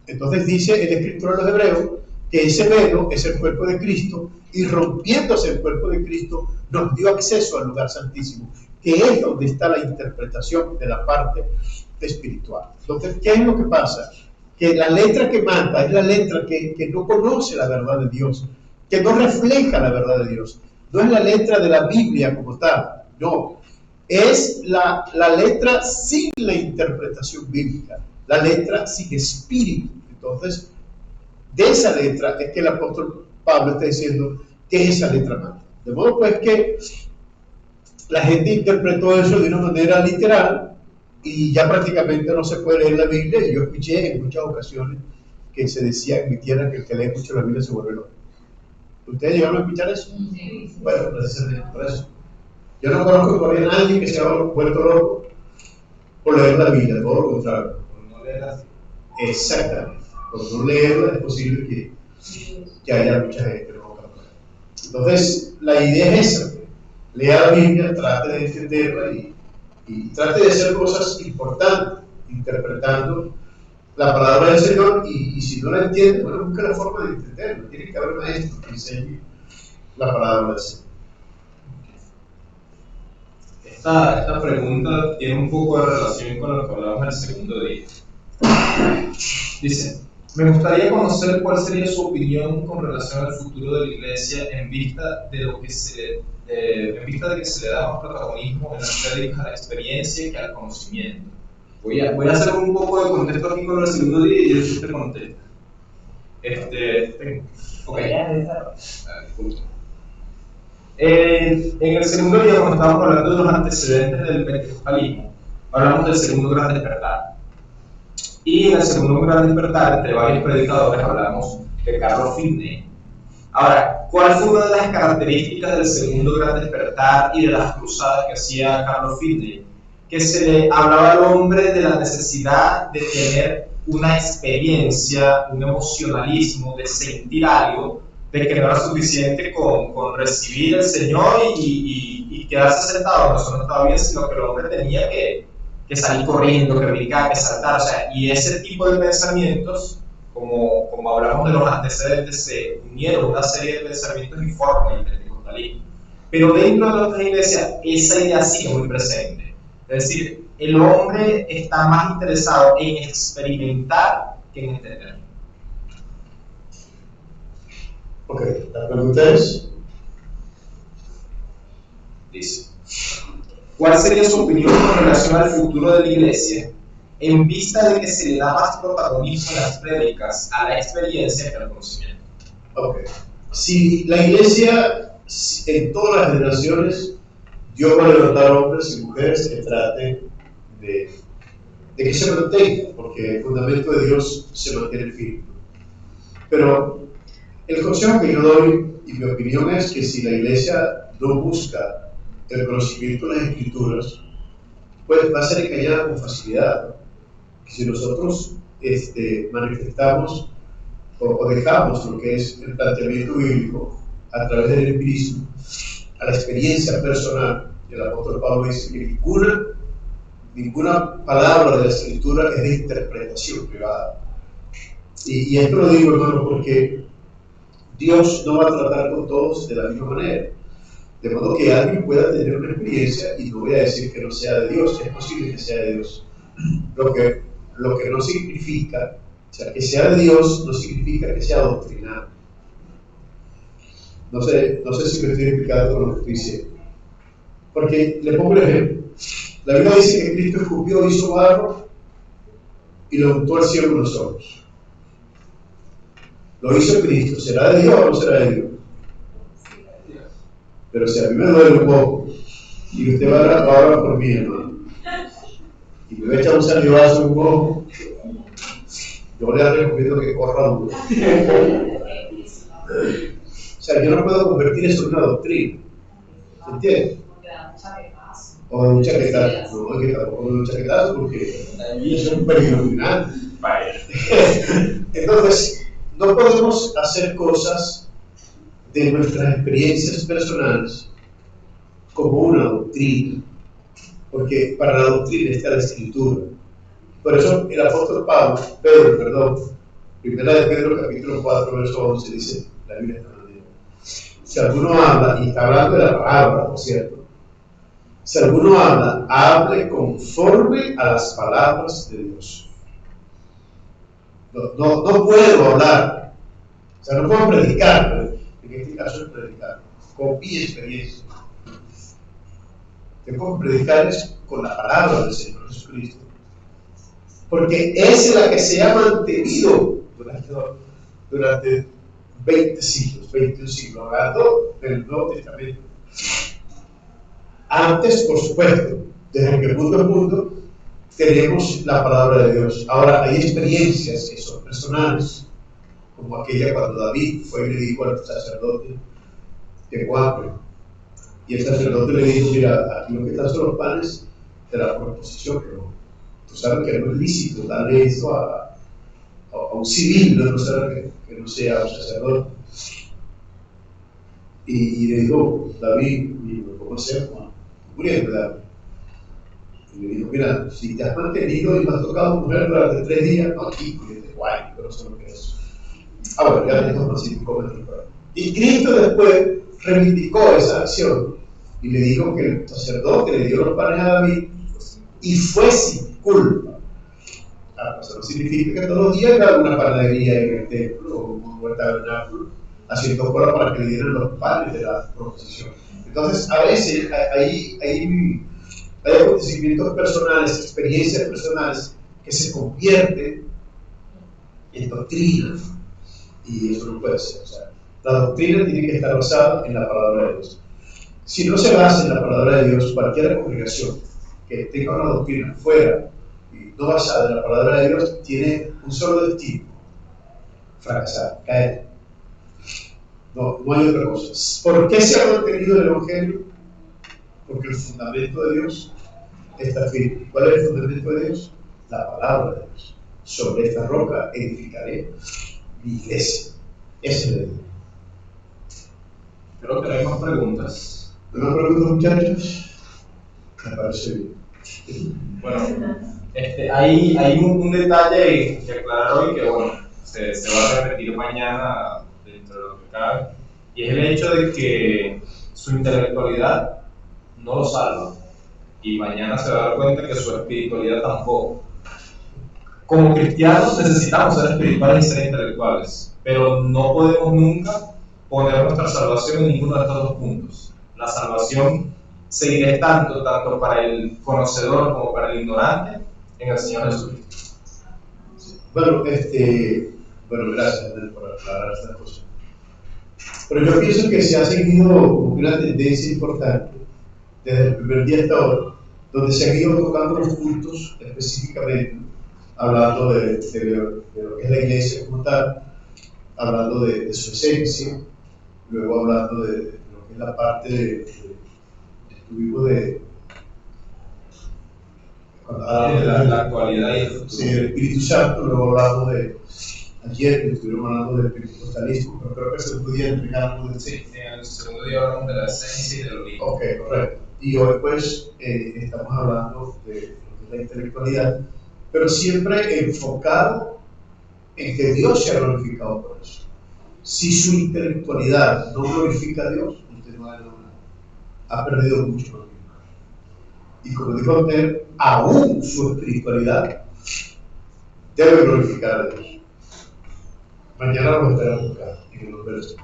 Entonces dice el escritor de los Hebreos que ese velo es el cuerpo de Cristo, y rompiéndose el cuerpo de Cristo nos dio acceso al lugar santísimo, que es donde está la interpretación de la parte espiritual. Entonces, ¿qué es lo que pasa? Que la letra que mata es la letra que no conoce la verdad de Dios, que no refleja la verdad de Dios. No es la letra de la Biblia como tal, no. Es la letra sin la interpretación bíblica, la letra sin espíritu. Entonces, de esa letra es que el apóstol Pablo está diciendo que esa letra mata. De modo pues que la gente interpretó eso de una manera literal y ya prácticamente no se puede leer la Biblia. Y yo escuché en muchas ocasiones que se decía en mi tierra que el que lee mucho la Biblia se vuelve loco. ¿Ustedes llegaron a escuchar eso?
Sí.
Bueno, precisamente por eso. Yo no conozco todavía a nadie que se haya vuelto loco por leer la Biblia, todo lo contrario.
Por no leerla así.
Exactamente. Por no leerla es posible que haya mucha gente loca. Entonces, la idea es esa. Lea la Biblia, trate de entenderla y trate de hacer cosas importantes, interpretando la palabra del Señor, y si no la entiende, bueno, busca la forma de entenderlo. Tiene que haber maestros que enseñen la palabra del Señor.
Esta pregunta tiene un poco de relación con lo que hablamos el segundo día. Dice, Me gustaría conocer cuál sería su opinión con relación al futuro de la Iglesia en vista de lo que en vista de que se le da más protagonismo en las prédicas a la experiencia que al conocimiento. Voy a hacer un poco de contexto aquí con el segundo día y después te contesto. Ok. En el segundo día, cuando estábamos hablando de los antecedentes del pentecostalismo, hablamos del segundo gran despertar. Y en el segundo gran despertar, entre varios predicadores, hablamos de Carlo Finney. Ahora, ¿cuál fue una de las características del segundo gran despertar y de las cruzadas que hacía Carlo Finney? Que se le hablaba al hombre de la necesidad de tener una experiencia, un emocionalismo, de sentir algo, de que no era suficiente con recibir al Señor y quedarse sentado, eso no estaba bien, sino que el hombre tenía que salir corriendo, que brincar, que saltar, o sea, y ese tipo de pensamientos, como hablamos de los antecedentes, se unieron una serie de pensamientos y forman el pentecostalismo. Pero dentro de nuestra iglesia, esa idea sigue muy presente. Es decir, el hombre está más interesado en experimentar que en entender.
Ok, la pregunta es,
dice, ¿cuál sería su opinión con relación al futuro de la iglesia en vista de que se le da más protagonismo en las prédicas a la experiencia que al conocimiento?
Ok, si la iglesia en todas las generaciones, Dios va a levantar hombres y mujeres que traten de que se mantenga, porque el fundamento de Dios se mantiene firme. Pero el consejo que yo doy, y mi opinión es que si la iglesia no busca el conocimiento de las Escrituras, pues va a ser engañada con facilidad. Si nosotros manifestamos o dejamos lo que es el planteamiento bíblico a través del empirismo, a la experiencia personal, el apóstol Pablo dice que ninguna palabra de la Escritura es de interpretación privada. Y esto lo digo, hermano, porque Dios no va a tratar con todos de la misma manera. De modo que alguien pueda tener una experiencia, y no voy a decir que no sea de Dios, es posible que sea de Dios. Lo que no significa, o sea, que sea de Dios no significa que sea doctrinado. No sé si me estoy explicando con lo que estoy diciendo. Porque le pongo un ejemplo. La Biblia dice que Cristo escupió, hizo barro y lo untó al cielo con los ojos. Lo hizo Cristo. ¿Será de Dios o no será de Dios? Pero si a mí me duele un poco y usted va a hablar por mí, hermano, y me va a echar un salivazo en un ojo, yo le recomiendo que corra duro. O sea, yo no puedo convertir eso en una doctrina. ¿Se entiende? O de un chaquetazo. No, que tampoco de un chaquetazo porque es un peligro final. Entonces, no podemos hacer cosas de nuestras experiencias personales como una doctrina, porque para la doctrina está la Escritura. Por eso el apóstol Pedro, primera de Pedro capítulo 4, verso 11, dice la Biblia de esta manera: si alguno habla, y está hablando de la palabra, por cierto, si alguno habla, hable conforme a las palabras de Dios. No puedo hablar, o sea, no puedo predicar, en este caso es predicar, con mi experiencia. Tengo que predicar con la palabra del Señor Jesucristo, porque es la que se ha mantenido durante 20 siglos, 21 siglos, hablando del Nuevo Testamento. Antes, por supuesto, desde que el mundo tenemos la palabra de Dios. Ahora, hay experiencias que son personales, como aquella cuando David fue y le dijo al sacerdote: tengo hambre. Y el sacerdote le dijo: mira, aquí lo que están son los panes de la proposición, pero tú sabes que no es lícito darle esto a un civil, no sabes que no sea un sacerdote. Y le dijo David: ¿cómo hacemos? Muriendo de hambre. Y le dijo: mira, si te has mantenido y me has tocado mujer durante 3 días, no, chico, y dice: guay, pero no sé lo que es eso. Bueno, ya tenemos más 5 metros. Y Cristo después reivindicó esa acción y le dijo que el sacerdote le dio los panes a David y fue sin culpa.
Eso no significa que todos los días haya una panadería en el templo o un tabernáculo haciendo cola para que le dieran los panes de la proposición. Entonces, a veces hay acontecimientos personales, experiencias personales que se convierten en doctrina, y eso no puede ser. O sea, la doctrina tiene que estar basada en la palabra de Dios. Si no se basa en la palabra de Dios, cualquier congregación que tenga una doctrina fuera y no basada en la palabra de Dios tiene un solo destino: fracasar, caer. No hay otra cosa. ¿Por qué se ha mantenido el Evangelio? Porque el fundamento de Dios está firme. ¿Cuál es el fundamento de Dios? La palabra de Dios. Sobre esta roca edificaré mi iglesia. Ese es el Dios.
Creo que no hay más preguntas.
¿Una pregunta, muchachos? Me parece bien.
Bueno, hay un detalle que aclarar hoy que, bueno, se va a repetir mañana dentro de lo que cabe, y es el hecho de que su intelectualidad no lo salva, y mañana se va a dar cuenta que su espiritualidad tampoco. Como cristianos necesitamos ser espirituales y ser intelectuales, pero no podemos nunca poner nuestra salvación en ninguno de estos dos puntos. La salvación seguirá tanto para el conocedor como para el ignorante en el Señor Jesucristo.
Bueno, gracias por aclarar estas cosas. Pero yo pienso que se ha seguido una tendencia importante desde el primer día hasta ahora, donde se han ido tocando los puntos específicamente, hablando de lo que es la iglesia como tal, hablando de su esencia, luego hablando de lo que es la parte cuando hablamos de
la actualidad y el futuro.
Sí, el Espíritu Santo, luego hablamos ayer estuvimos hablando del pentecostalismo, pero creo que el segundo día entregamos del sí.
En el segundo día hablamos de la esencia y del origen.
Ok, correcto. Y hoy pues estamos hablando de la intelectualidad, pero siempre enfocado en que Dios sea glorificado por eso. Si su intelectualidad no glorifica a Dios, usted no ha perdido mucho. Y como dijo usted, aún su espiritualidad debe glorificar a Dios. Mañana lo esperamos acá en los versos.